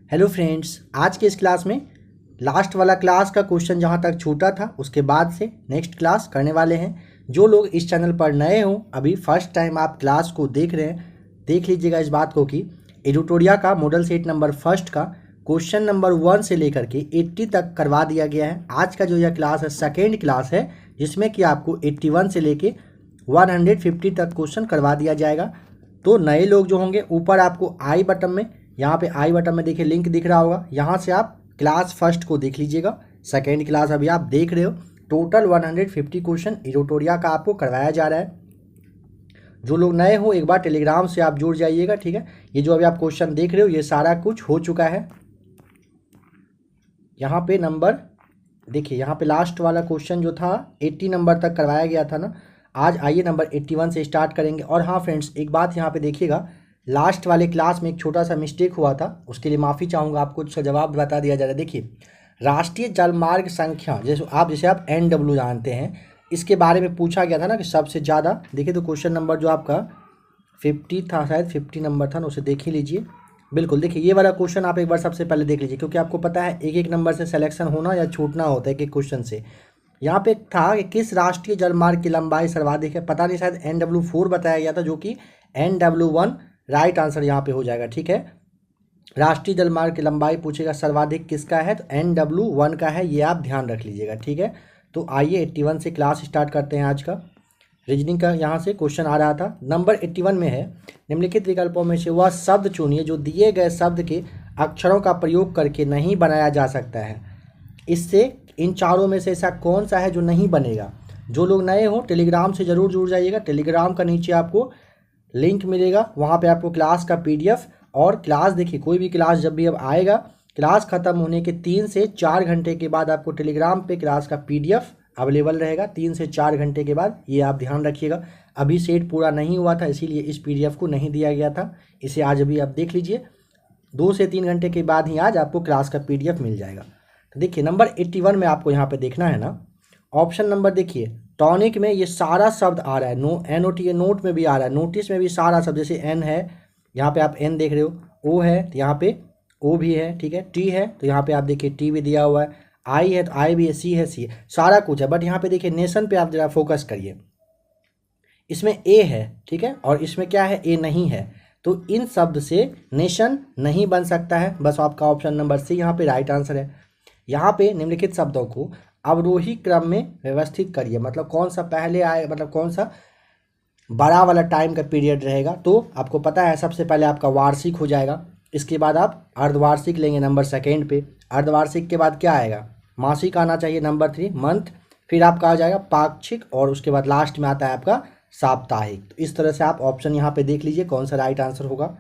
Hello friends, आज के इस क्लास में लास्ट वाला क्लास का क्वेश्चन जहाँ तक छूटा था उसके बाद से नेक्स्ट क्लास करने वाले हैं। जो लोग इस चैनल पर नए हों, अभी फर्स्ट टाइम आप क्लास को देख रहे हैं, देख लीजिएगा इस बात को कि एडिटोरिया का मॉडल सेट नंबर फर्स्ट का क्वेश्चन नंबर 1 से लेकर के 80 तक करवा दिया गया है। आज का जो यह क्लास है सेकेंड क्लास है, जिसमें कि आपको 81 से लेके 150 तक क्वेश्चन करवा दिया जाएगा। तो नए लोग जो होंगे, ऊपर आपको आई बटन में, यहाँ पे आई बटन में देखिए लिंक दिख रहा होगा, यहाँ से आप क्लास फर्स्ट को देख लीजिएगा। सेकेंड क्लास अभी आप देख रहे हो। टोटल 150 क्वेश्चन एडिटोरिया का आपको करवाया जा रहा है। जो लोग नए हो, एक बार टेलीग्राम से आप जुड़ जाइएगा, ठीक है। ये जो अभी आप क्वेश्चन देख रहे हो, ये सारा कुछ हो चुका है। यहाँ पे नंबर देखिए, यहाँ पे लास्ट वाला क्वेश्चन जो था 80 नंबर तक करवाया गया था ना। आज आइए नंबर 81 से स्टार्ट करेंगे। और हाँ फ्रेंड्स, एक बात यहाँ पे देखिएगा, लास्ट वाले क्लास में एक छोटा सा मिस्टेक हुआ था, उसके लिए माफ़ी चाहूँगा। आपको उसका जवाब बता दिया जा रहा है। देखिए, राष्ट्रीय जलमार्ग संख्या जैसे आप NW जानते हैं, इसके बारे में पूछा गया था ना कि सबसे ज़्यादा। देखिए तो क्वेश्चन नंबर जो आपका 50 था, शायद 50 नंबर था ना, उसे देख ही लीजिए। बिल्कुल, देखिए ये वाला क्वेश्चन आप एक बार सबसे पहले देख लीजिए, क्योंकि आपको पता है एक एक नंबर से सिलेक्शन होना या छूटना होता है एक एक क्वेश्चन से। यहाँ पे था कि किस राष्ट्रीय जलमार्ग की लंबाई सर्वाधिक है। पता नहीं, शायद NW4 बताया गया था, जो कि NW1 राइट आंसर यहाँ पे हो जाएगा, ठीक है। राष्ट्रीय जलमार्ग की लंबाई पूछेगा सर्वाधिक किसका है, तो NW1 का है, ये आप ध्यान रख लीजिएगा, ठीक है। तो आइए 81 से क्लास स्टार्ट करते हैं। आज का रीजनिंग का यहाँ से क्वेश्चन आ रहा था। नंबर 81 में है, निम्नलिखित विकल्पों में से वह शब्द चुनिए जो दिए गए शब्द के अक्षरों का प्रयोग करके नहीं बनाया जा सकता है। इससे इन चारों में से ऐसा कौन सा है जो नहीं बनेगा। जो लोग नए हो, टेलीग्राम से ज़रूर जुड़ जाइएगा। टेलीग्राम का नीचे आपको लिंक मिलेगा, वहाँ पे आपको क्लास का PDF और क्लास, देखिए कोई भी क्लास जब भी अब आएगा, क्लास ख़त्म होने के 3 से 4 घंटे के बाद आपको टेलीग्राम पे क्लास का PDF अवेलेबल रहेगा। 3 से 4 घंटे के बाद, ये आप ध्यान रखिएगा। अभी सेट पूरा नहीं हुआ था, इसीलिए इस PDF को नहीं दिया गया था। इसे आज अभी आप देख लीजिए, 2 से 3 घंटे के बाद ही आज आपको क्लास का PDF मिल जाएगा। तो देखिए नंबर 81 में आपको यहाँ पे देखना है ना, ऑप्शन नंबर देखिए, टॉनिक में ये सारा शब्द आ रहा है। NOT, ये नोट में भी आ रहा है, नोटिस में भी सारा शब्द, जैसे N है, यहाँ पे आप N देख रहे हो, O है तो यहाँ पे O भी है, ठीक है। T है तो यहाँ पे आप देखिए T भी दिया हुआ है, I है तो I भी है, C है C है, सारा कुछ है। बट यहाँ पे देखिए नेशन पे आप जरा फोकस करिए, इसमें A है, ठीक है, और इसमें क्या है, A नहीं है। तो इन शब्द से नेशन नहीं बन सकता है। बस आपका ऑप्शन नंबर C यहाँ पे राइट आंसर है। यहाँ पे निम्नलिखित शब्दों को अवरोही क्रम में व्यवस्थित करिए, मतलब कौन सा पहले आए, मतलब कौन सा बड़ा वाला टाइम का पीरियड रहेगा। तो आपको पता है सबसे पहले आपका वार्षिक हो जाएगा, इसके बाद आप अर्धवार्षिक लेंगे नंबर सेकेंड पे, अर्धवार्षिक के बाद क्या आएगा, मासिक आना चाहिए नंबर 3 मंथ, फिर आपका आ जाएगा पाक्षिक, और उसके बाद लास्ट में आता है आपका साप्ताहिक। तो इस तरह से आप ऑप्शन यहाँ पे देख लीजिए कौन सा राइट आंसर होगा।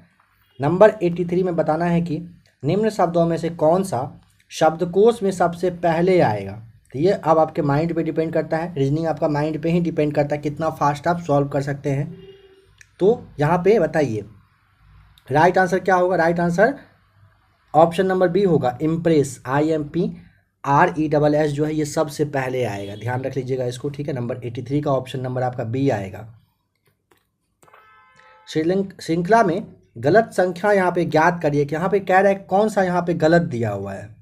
नंबर 83 में बताना है कि निम्न शब्दों में से कौन सा शब्दकोश में सबसे पहले आएगा। तो ये अब आपके माइंड पे डिपेंड करता है, रीजनिंग आपका माइंड पे ही डिपेंड करता है, कितना फास्ट आप सॉल्व कर सकते हैं। तो यहाँ पे बताइए राइट आंसर क्या होगा। Right answer option number B होगा, इम्प्रेस, IMPRESS जो है, ये सबसे पहले आएगा, ध्यान रख लीजिएगा इसको, ठीक है। नंबर 83 का ऑप्शन नंबर आपका B आएगा। श्रृंखला में गलत संख्या यहाँ पे ज्ञात करिए, कि यहाँ पे कह रहा है कौन सा यहाँ पे गलत दिया हुआ है।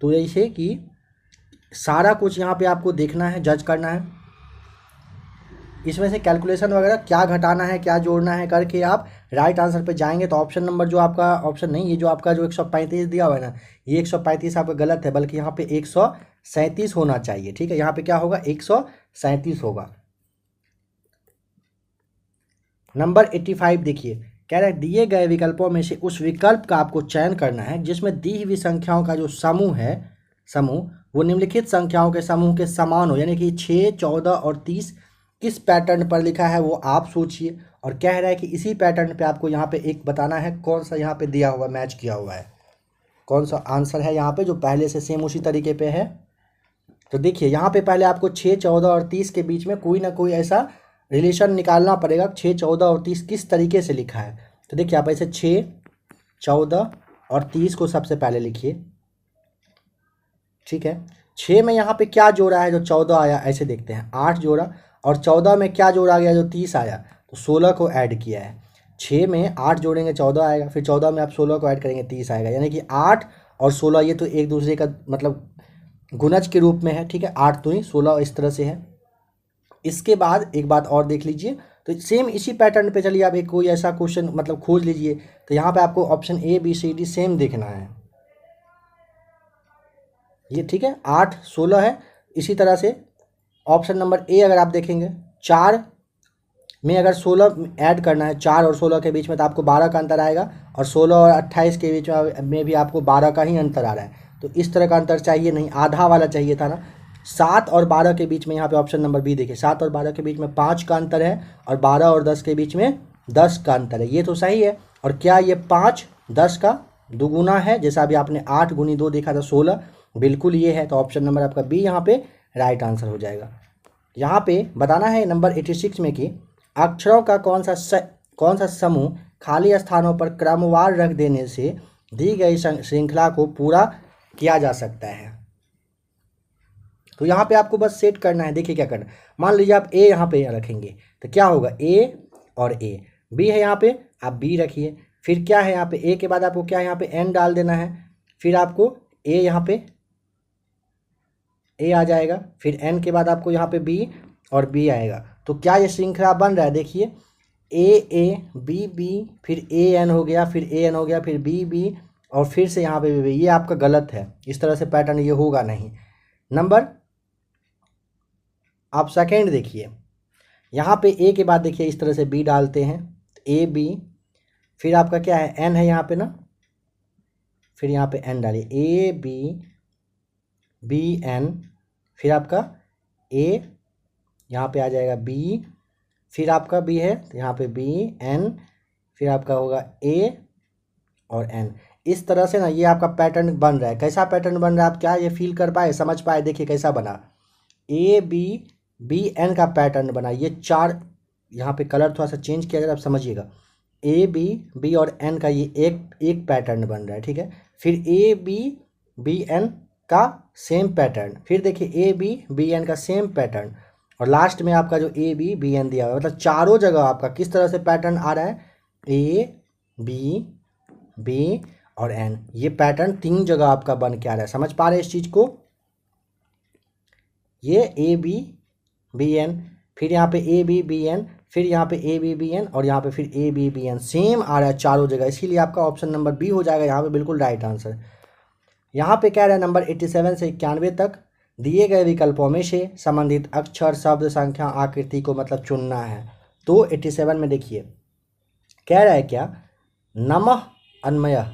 तो ऐसे कि सारा कुछ यहाँ पे आपको देखना है, जज करना है, इसमें से कैलकुलेशन वगैरह क्या घटाना है क्या जोड़ना है करके आप राइट आंसर पे जाएंगे। तो ऑप्शन नंबर जो आपका, ऑप्शन नहीं, ये जो आपका जो 135 दिया हुआ है ना, ये 135 आपका गलत है, बल्कि यहाँ पे 137 होना चाहिए, ठीक है। यहाँ पे क्या होगा, 137 होगा। नंबर 85 देखिए, कह रहा है दिए गए विकल्पों में से उस विकल्प का आपको चयन करना है जिसमें दी हुई संख्याओं का जो समूह है, वो निम्नलिखित संख्याओं के समूह के समान हो, यानी कि 6, 14 और 30 किस पैटर्न पर लिखा है वो आप सोचिए। और कह रहा है कि इसी पैटर्न पे आपको यहाँ पे एक बताना है कौन सा यहाँ पे दिया हुआ, मैच किया हुआ है, कौन सा आंसर है यहाँ पे जो पहले से सेम उसी तरीके पे है। तो देखिए यहाँ पे पहले आपको 6, 14 और 30 के बीच में कोई ना कोई ऐसा रिलेशन निकालना पड़ेगा, 6, 14 और 30 किस तरीके से लिखा है। तो देखिए आप ऐसे 6, 14 और 30 को सबसे पहले लिखिए, ठीक है। 6 में यहाँ पे क्या जोड़ा है, जो 14 आया, ऐसे देखते हैं, 8 जोड़ा, और 14 में क्या जोड़ा गया, जो 30 आया, तो 16 को ऐड किया है। 6 में 8 जोड़ेंगे 14 आएगा, फिर 14 में आप 16 को ऐड करेंगे 30 आएगा, यानी कि 8 और 16 ये तो एक दूसरे का मतलब गुणज के रूप में है, ठीक है। 8 तो ही 16 इस तरह से है। इसके बाद एक बात और देख लीजिए, तो सेम इसी पैटर्न पे चलिए आप एक कोई ऐसा क्वेश्चन मतलब खोज लीजिए। तो यहाँ पे आपको option A B C D same देखना है, ये ठीक है। 8 16 है। इसी तरह से ऑप्शन नंबर ए अगर आप देखेंगे 4 में अगर 16 ऐड करना है 4 और 16 के बीच में, तो आपको 12 का अंतर आएगा, और 16 और 28 के बीच में भी आपको 12 का ही अंतर आ रहा है। तो इस तरह का अंतर चाहिए नहीं, आधा वाला चाहिए था ना। 7 और 12 के बीच में यहाँ पे ऑप्शन नंबर बी देखिए, 7 और 12 के बीच में 5 का अंतर है, और 12 और 10 के बीच में 10 का अंतर है, ये तो सही है। और क्या ये 5 10 का दुगुना है, जैसा अभी आपने 8 गुनी 2 देखा था 16, बिल्कुल ये है। तो ऑप्शन नंबर आपका बी यहाँ पे राइट आंसर हो जाएगा। यहाँ पे बताना है नंबर 86 में कि अक्षरों का कौन सा समूह खाली स्थानों पर क्रमवार रख देने से दी गई श्रृंखला को पूरा किया जा सकता है। तो यहाँ पे आपको बस सेट करना है। देखिए क्या करना है, मान लीजिए आप ए यहाँ पे रखेंगे तो क्या होगा, ए और ए, बी है यहाँ पे आप बी रखिए, फिर क्या है यहाँ पे ए के बाद आपको क्या है यहाँ पे एन डाल देना है, फिर आपको ए यहाँ पे ए आ जाएगा, फिर एन के बाद आपको यहाँ पे बी और बी आएगा। तो क्या ये श्रृंखला बन रहा है, देखिए ए बी बी, फिर ए एन हो गया, फिर ए एन हो गया, फिर बी बी, और फिर से यहाँ पे बी। ये आपका गलत है, इस तरह से पैटर्न ये होगा नहीं। नंबर आप सेकेंड देखिए, यहाँ पे ए के बाद देखिए इस तरह से बी डालते हैं, ए बी, फिर आपका क्या है एन है यहाँ पे ना, फिर यहाँ पे एन डालिए, ए बी बी एन, फिर आपका ए यहाँ पे आ जाएगा बी, फिर आपका बी है तो यहाँ पे बी एन, फिर आपका होगा ए और एन। इस तरह से ना ये आपका पैटर्न बन रहा है। कैसा पैटर्न बन रहा है, आप क्या ये फील कर पाए, समझ पाए? देखिए कैसा बना, ए बी बी एन का पैटर्न बना। ये 4 यहाँ पे कलर थोड़ा सा चेंज किया जाए, आप समझिएगा, ए बी बी और एन का ये एक पैटर्न बन रहा है, ठीक है। फिर ए बी बी एन का सेम पैटर्न, फिर देखिए ए बी बी एन का सेम पैटर्न, और लास्ट में आपका जो ए बी बी एन दिया हुआ है, मतलब चारों जगह आपका किस तरह से पैटर्न आ रहा है, ए बी बी और एन, ये पैटर्न 3 जगह आपका बन के आ रहा है। समझ पा रहे हैं इस चीज़ को? ये ए बी बी एन, फिर यहाँ पे ए बी बी एन, फिर यहाँ पे ए बी बी एन, और यहाँ पे फिर A B B N, same आ रहा है चारों जगह, इसीलिए आपका ऑप्शन नंबर बी हो जाएगा यहाँ पे बिल्कुल राइट आंसर। यहाँ पे कह रहा है नंबर 87 से 91 तक दिए गए विकल्पों में से संबंधित अक्षर शब्द संख्या आकृति को मतलब चुनना है। तो 87 में देखिए कह रहा है क्या, नमः अन्मय,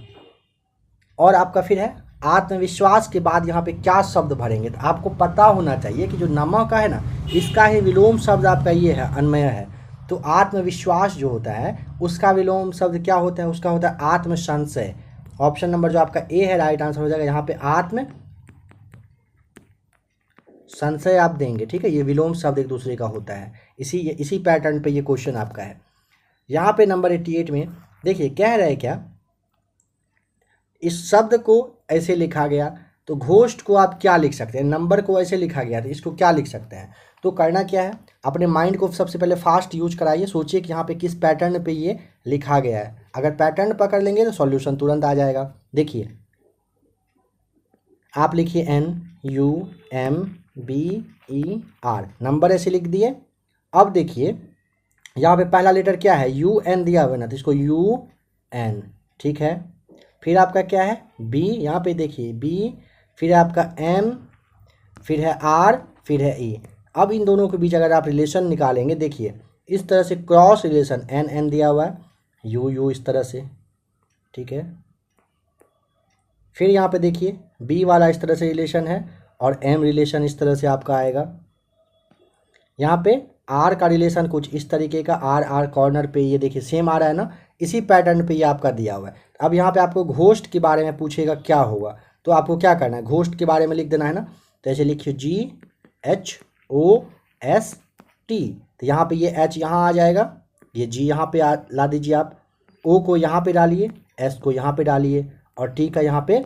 और आपका फिर है आत्मविश्वास के बाद यहाँ पे क्या शब्द भरेंगे। तो आपको पता होना चाहिए कि जो नमः का है ना, इसका ही विलोम शब्द आपका ये है अन्मय है। तो आत्मविश्वास जो होता है उसका विलोम शब्द क्या होता है, उसका होता है आत्म संशय। ऑप्शन नंबर जो आपका ए है राइट आंसर हो जाएगा। यहाँ पे आत्म संशय आप देंगे, ठीक है। ये विलोम शब्द एक दूसरे का होता है, इसी पैटर्न पे ये क्वेश्चन आपका है। यहाँ पे नंबर 88 में देखिए कह रहे हैं क्या, इस शब्द को ऐसे लिखा गया, तो घोष्ट को आप क्या लिख सकते हैं, नंबर को ऐसे लिखा गया तो इसको क्या लिख सकते हैं। तो करना क्या है, अपने माइंड को सबसे पहले फास्ट यूज कराइए, सोचिए कि यहाँ पे किस पैटर्न पे ये लिखा गया है। अगर पैटर्न पकड़ लेंगे तो सॉल्यूशन तुरंत आ जाएगा। देखिए आप लिखिए NUMBER, नंबर ऐसे लिख दिए। अब देखिए यहाँ पे पहला लेटर क्या है, UN दिया हुआ ना, तो इसको UN, ठीक है। फिर आपका क्या है B, यहाँ पे देखिए B, फिर आपका M, फिर है R, फिर है E। अब इन दोनों के बीच अगर आप रिलेशन निकालेंगे, देखिए इस तरह से क्रॉस रिलेशन, NN दिया हुआ है, U इस तरह से, ठीक है। फिर यहाँ पे देखिए B वाला इस तरह से रिलेशन है, और M रिलेशन इस तरह से आपका आएगा। यहाँ पे R का रिलेशन कुछ इस तरीके का, R कॉर्नर पे ये देखिए सेम आ रहा है ना, इसी पैटर्न पे ये आपका दिया हुआ है। अब यहाँ पे आपको घोष्ट के बारे में पूछेगा क्या होगा, तो आपको क्या करना है, घोष्ट के बारे में लिख देना है ना। तो ऐसे लिखिए GHOST, तो यहाँ पे ये H यहाँ आ जाएगा, ये G यहाँ पे ला दीजिए आप, O को यहाँ पे डालिए, S को यहाँ पे डालिए, और T का यहाँ पे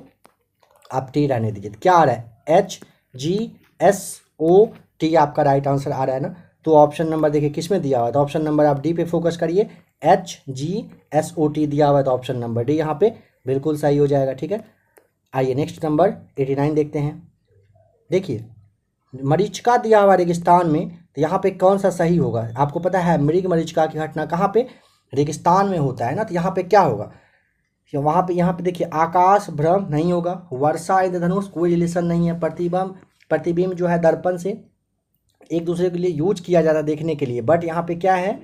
आप T रहने दीजिए। क्या आ रहा है, HGSOT आपका राइट आंसर आ रहा है ना। तो ऑप्शन नंबर देखिए किस में दिया हुआ है, तो ऑप्शन नंबर आप डी पे फोकस करिए, HGSOT दिया हुआ है, तो ऑप्शन नंबर डी यहाँ पे बिल्कुल सही हो जाएगा। ठीक है, आइए नेक्स्ट नंबर 89 देखते हैं। देखिए मरीचिका दिया हुआ रेगिस्तान में, तो यहाँ पे कौन सा सही होगा? आपको पता है मृग मरीचिका की घटना कहाँ पे? रेगिस्तान में होता है ना, तो यहाँ पे क्या होगा? वहाँ पे यहाँ पे देखिए आकाश भ्रम नहीं होगा, वर्षा इंद्रधनुष कोई रिलेशन नहीं है, प्रतिबिंब जो है दर्पण से एक दूसरे के लिए यूज किया जाता है देखने के लिए, बट यहाँ पे क्या है?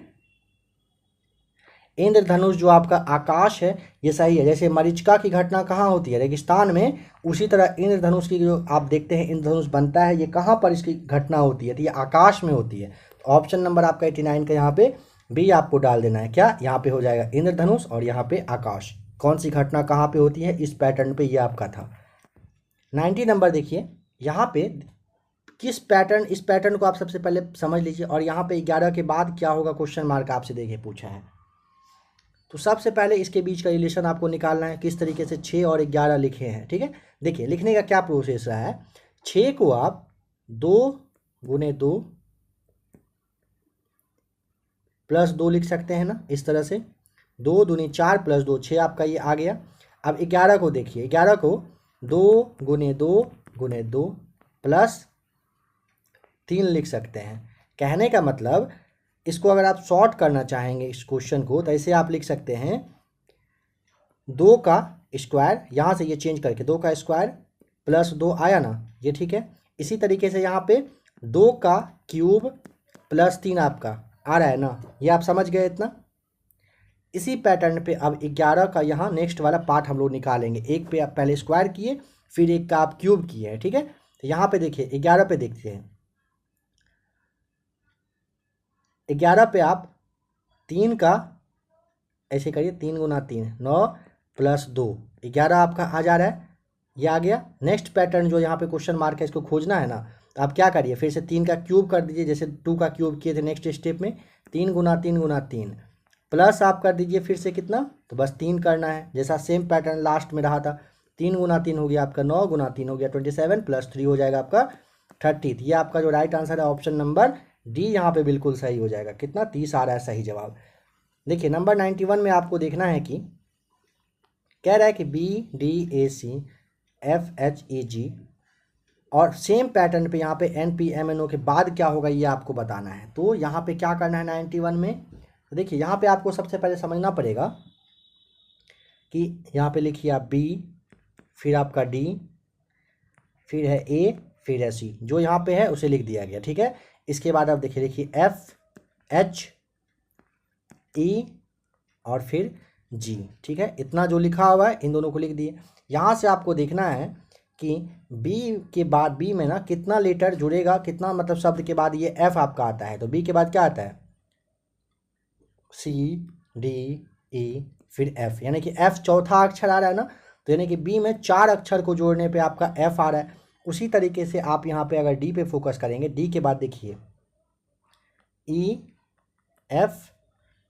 इंद्रधनुष जो आपका आकाश है ये सही है। जैसे मरीचिका की घटना कहाँ होती है? रेगिस्तान में, उसी तरह इंद्रधनुष की जो आप देखते हैं इंद्रधनुष बनता है, ये कहाँ पर इसकी घटना होती है? तो ये आकाश में होती है। तो ऑप्शन नंबर आपका 89 का यहाँ पे बी आपको डाल देना है। क्या यहाँ पे हो जाएगा? इंद्रधनुष और यहाँ पे आकाश। कौन सी घटना कहाँ पे होती है? इस पैटर्न पे ये आपका था। 90 नंबर देखिए, यहाँ पे किस पैटर्न, इस पैटर्न को आप सबसे पहले समझ लीजिए, और यहाँ पे 11 के बाद क्या होगा क्वेश्चन मार्क आपसे देखिए पूछा है। तो सबसे पहले इसके बीच का रिलेशन आपको निकालना है, किस तरीके से 6 और 11 लिखे हैं। ठीक है, देखिए लिखने का क्या प्रोसेस रहा है। 6 को आप 2 गुने 2 प्लस 2 लिख सकते हैं ना, इस तरह से 2 दूनी 4 प्लस 2 6 आपका ये आ गया। अब 11 को देखिए, 11 को 2 गुने 2 प्लस 3 लिख सकते हैं। कहने का मतलब इसको अगर आप शॉर्ट करना चाहेंगे इस क्वेश्चन को, तो ऐसे आप लिख सकते हैं 2 का स्क्वायर, यहाँ से ये चेंज करके 2 का स्क्वायर प्लस 2 आया ना, ये ठीक है। इसी तरीके से यहाँ पे 2 का क्यूब प्लस 3 आपका आ रहा है ना, ये आप समझ गए इतना। इसी पैटर्न पे अब 11 का यहाँ नेक्स्ट वाला पार्ट हम लोग निकालेंगे। एक पे आप पहले स्क्वायर किए, फिर एक का आप क्यूब किए हैं। ठीक है, तो यहाँ पे देखिए 11 पे देखते हैं, 11 पे आप 3 का ऐसे करिए, 3 गुना 3 9 प्लस 2 11 आपका आ जा रहा है, ये आ गया। नेक्स्ट पैटर्न जो यहाँ पे क्वेश्चन मार्क है, इसको खोजना है ना, तो आप क्या करिए, फिर से 3 का क्यूब कर दीजिए, जैसे 2 का क्यूब किए थे नेक्स्ट स्टेप में। 3 गुना 3 प्लस आप कर दीजिए फिर से कितना, तो बस 3 करना है, जैसा सेम पैटर्न लास्ट में रहा था। 3 गुना 3 हो गया आपका 9 गुना 3 हो गया 27 प्लस 3 हो जाएगा आपका 30। ये आपका जो राइट आंसर है ऑप्शन नंबर डी यहाँ पे बिल्कुल सही हो जाएगा। कितना? 30 आ रहा है सही जवाब। देखिए नंबर 91 में आपको देखना है कि कह रहा है कि BDAC FHEG और सेम पैटर्न पे यहाँ पे NPMNO के बाद क्या होगा ये आपको बताना है। तो यहाँ पे क्या करना है 91 में, तो देखिए यहाँ पे आपको सबसे पहले समझना पड़ेगा कि यहाँ पे लिखिए आप B, फिर आपका D, फिर है A, फिर है C, जो यहाँ पे है उसे लिख दिया गया। ठीक है, इसके बाद आप देखिए लिखिए FHE और फिर G। ठीक है, इतना जो लिखा हुआ है इन दोनों को लिख दिए। यहाँ से आपको देखना है कि B के बाद, B में ना कितना लेटर जुड़ेगा, कितना मतलब शब्द के बाद ये F आपका आता है, तो B के बाद क्या आता है? C D E फिर F, यानी कि F चौथा अक्षर आ रहा है ना, तो यानी कि B में 4 अक्षर को जोड़ने पे आपका F आ रहा है। उसी तरीके से आप यहाँ पे अगर D पे फोकस करेंगे, D के बाद देखिए E F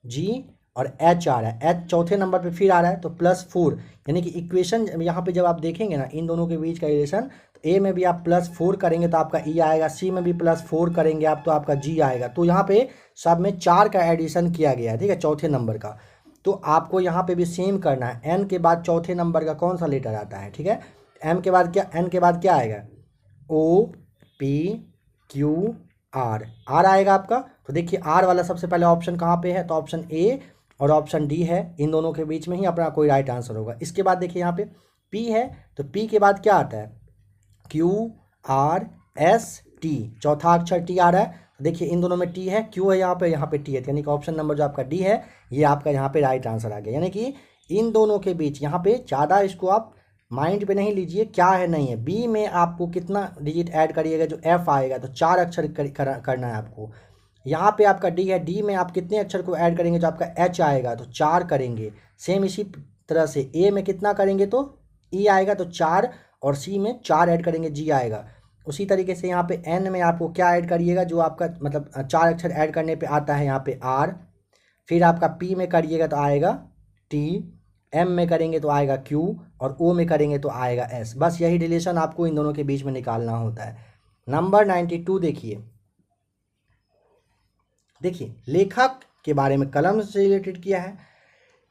G और H आ रहा है, H चौथे नंबर पे फिर आ रहा है, तो +4, यानी कि इक्वेशन यहाँ पे जब आप देखेंगे ना इन दोनों के बीच का रिलेशन, तो A में भी आप +4 करेंगे तो आपका E आएगा, C में भी +4 करेंगे आप तो आपका G आएगा। तो यहाँ पे सब में 4 का एडिशन किया गया है। ठीक है, चौथे नंबर का। तो आपको यहाँ पे भी सेम करना है। N के बाद चौथे नंबर का कौन सा लेटर आता है? ठीक है, M के बाद क्या, N के बाद क्या आएगा? O P Q R, R आएगा आपका। तो देखिए R वाला सबसे पहले ऑप्शन कहाँ पे है, तो ऑप्शन A और ऑप्शन डी है, इन दोनों के बीच में ही अपना कोई राइट आंसर होगा। इसके बाद देखिए यहाँ पे P है, तो P के बाद क्या आता है? Q R S T, चौथा अक्षर T आ रहा है, तो देखिए इन दोनों में T है, Q है यहाँ पे T है, यानी कि ऑप्शन नंबर जो आपका डी है ये आपका यहाँ पे राइट आंसर आ गया। यानी कि इन दोनों के बीच यहाँ पे ज़्यादा इसको आप माइंड पे नहीं लीजिए क्या है नहीं है। B में आपको कितना डिजिट ऐड करिएगा, जो F आएगा, तो 4 अक्षर करना है आपको। यहाँ पे आपका D है, D में आप कितने अक्षर को ऐड करेंगे, जो आपका H आएगा तो 4 करेंगे। सेम इसी तरह से A में कितना करेंगे तो E आएगा, तो 4, और C में 4 ऐड करेंगे, G आएगा। उसी तरीके से यहाँ पे N में आपको क्या ऐड करिएगा, जो आपका मतलब 4 अक्षर ऐड करने पे आता है यहाँ पे R, फिर आपका P में करिएगा तो आएगा T, M में करेंगे तो आएगा Q, और O में करेंगे तो आएगा S। बस यही रिलेशन आपको इन दोनों के बीच में निकालना होता है। नंबर 92 देखिए, लेखक के बारे में कलम से रिलेटेड किया है।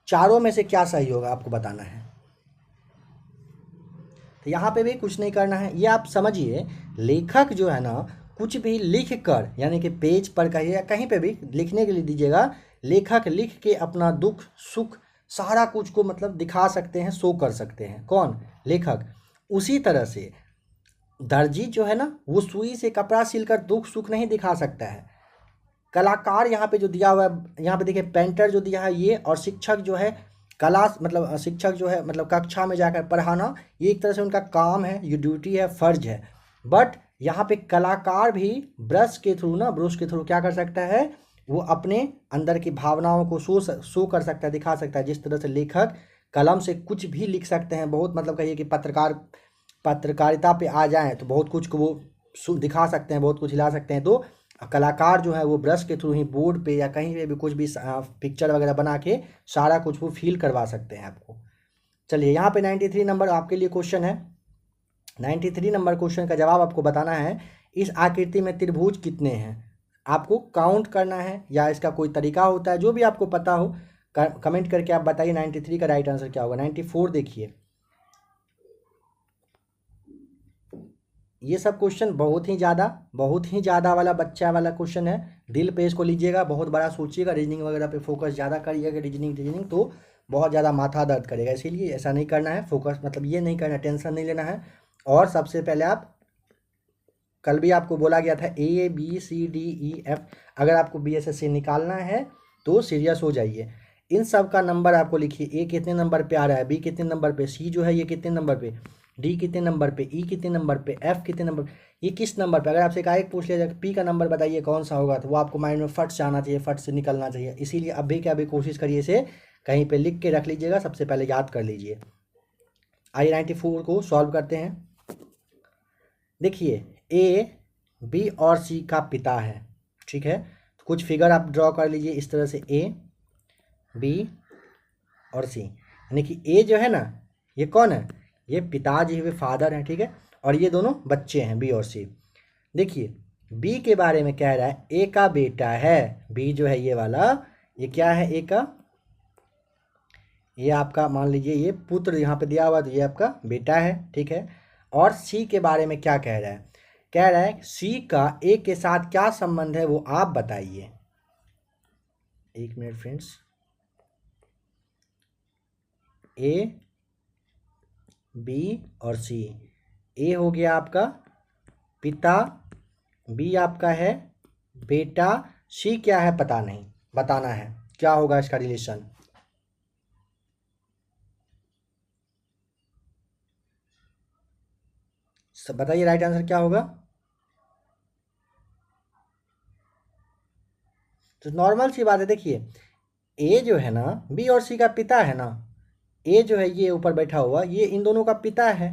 चारों में से क्या सही होगा आपको बताना है। तो यहाँ पे भी कुछ नहीं करना है, ये आप समझिए लेखक जो है ना कुछ भी लिख कर, यानी कि पेज पर कहिए या कहीं पे भी लिखने के लिए दीजिएगा, लेखक लिख के अपना दुख सुख सारा कुछ को मतलब दिखा सकते हैं, शो कर सकते हैं। कौन? लेखक। उसी तरह से दर्जी जो है ना वो सुई से कपड़ा सिलकर दुख सुख नहीं दिखा सकता है। कलाकार यहाँ पे जो दिया हुआ है, यहाँ पे देखिए पेंटर जो दिया है ये, और शिक्षक जो है कला मतलब शिक्षक जो है मतलब कक्षा में जाकर पढ़ाना, ये एक तरह से उनका काम है, ये ड्यूटी है, फर्ज है। बट यहाँ पे कलाकार भी ब्रश के थ्रू क्या कर सकता है, वो अपने अंदर की भावनाओं को शो कर सकता है, दिखा सकता है। जिस तरह से लेखक कलम से कुछ भी लिख सकते हैं, बहुत मतलब कहिए कि पत्रकारिता पे आ जाएं तो बहुत कुछ को वो दिखा सकते हैं, बहुत कुछ हिला सकते हैं। तो कलाकार जो है वो ब्रश के थ्रू ही बोर्ड पे या कहीं पे भी कुछ भी पिक्चर वगैरह बना के सारा कुछ वो फील करवा सकते हैं आपको। चलिए यहाँ पे 93 नंबर आपके लिए क्वेश्चन है। 93 नंबर क्वेश्चन का जवाब आपको बताना है, इस आकृति में त्रिभुज कितने हैं। आपको काउंट करना है या इसका कोई तरीका होता है, जो भी आपको पता हो कमेंट करके आप बताइए 93 का राइट आंसर क्या होगा। 94 देखिए, ये सब क्वेश्चन बहुत ही ज़्यादा वाला बच्चा वाला क्वेश्चन है। दिल पे इसको लीजिएगा, बहुत बड़ा सोचिएगा, रीजनिंग वगैरह पे फोकस ज़्यादा करिएगा। रीजनिंग तो बहुत ज़्यादा माथा दर्द करेगा, इसीलिए ऐसा नहीं करना है। फोकस मतलब ये नहीं करना, टेंशन नहीं लेना है। और सबसे पहले आप, कल भी आपको बोला गया था ABCDEF, अगर आपको BSSC निकालना है तो सीरियस हो जाइए। इन सब का नंबर आपको लिखिए, A कितने नंबर पे आ रहा है, B कितने नंबर पे, C जो है ये कितने नंबर पे, D कितने नंबर पे, E कितने नंबर पे, F कितने नंबर, ये किस नंबर पे। अगर आपसे एक पूछ लिया जाए P का नंबर बताइए कौन सा होगा, तो वो आपको माइंड में फट से आना चाहिए, फट से निकलना चाहिए। इसीलिए अभी क्या अभी कोशिश करिए, इसे कहीं पे लिख के रख लीजिएगा, सबसे पहले याद कर लीजिए। आइए 94 को सॉल्व करते हैं। देखिए A B और C का पिता है, ठीक है। तो कुछ फिगर आप ड्रॉ कर लीजिए इस तरह से, A B और C, यानी कि A जो है ना ये कौन है, ये पिताजी हुए, फादर हैं, ठीक है। और ये दोनों बच्चे हैं B और C। देखिए B के बारे में कह रहा है A का बेटा है, B जो है ये वाला, ये क्या है A का, ये आपका मान लीजिए ये पुत्र यहाँ पे दिया हुआ, तो ये आपका बेटा है, ठीक है। और C के बारे में क्या कह रहा है, कह रहा है C का A के साथ क्या संबंध है वो आप बताइए। एक मिनट फ्रेंड्स, A B और C, A हो गया आपका पिता, B आपका है बेटा, C क्या है पता नहीं, बताना है क्या होगा इसका रिलेशन। सब बताइए राइट आंसर क्या होगा। तो नॉर्मल सी बात है, देखिए A जो है ना B और C का पिता है ना, A जो है ये ऊपर बैठा हुआ, ये इन दोनों का पिता है,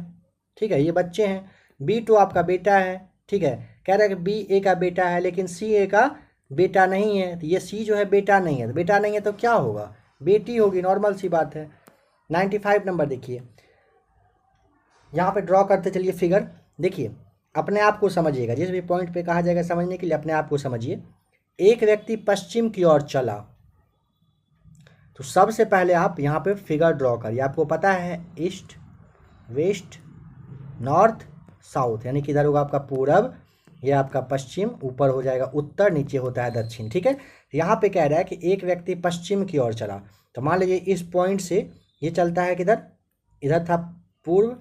ठीक है, ये बच्चे हैं। B तो आपका बेटा है, ठीक है। कह रहा है कि B A का बेटा है लेकिन C A का बेटा नहीं है, तो ये C जो है बेटा नहीं है, तो बेटा नहीं है तो क्या होगा, बेटी होगी, नॉर्मल सी बात है। 95 नंबर देखिए, यहाँ पे ड्रॉ करते चलिए फिगर। देखिए अपने आप को समझिएगा, जिस भी पॉइंट पे कहा जाएगा समझने के लिए अपने आप को समझिए। एक व्यक्ति पश्चिम की ओर चला, तो सबसे पहले आप यहाँ पे फिगर ड्रॉ करिए। आपको पता है ईस्ट वेस्ट नॉर्थ साउथ, यानी कि इधर होगा आपका पूरब, ये आपका पश्चिम, ऊपर हो जाएगा उत्तर, नीचे होता है दक्षिण, ठीक है। यहाँ पे कह रहा है कि एक व्यक्ति पश्चिम की ओर चला, तो मान लीजिए इस पॉइंट से ये चलता है किधर, इधर था पूर्व,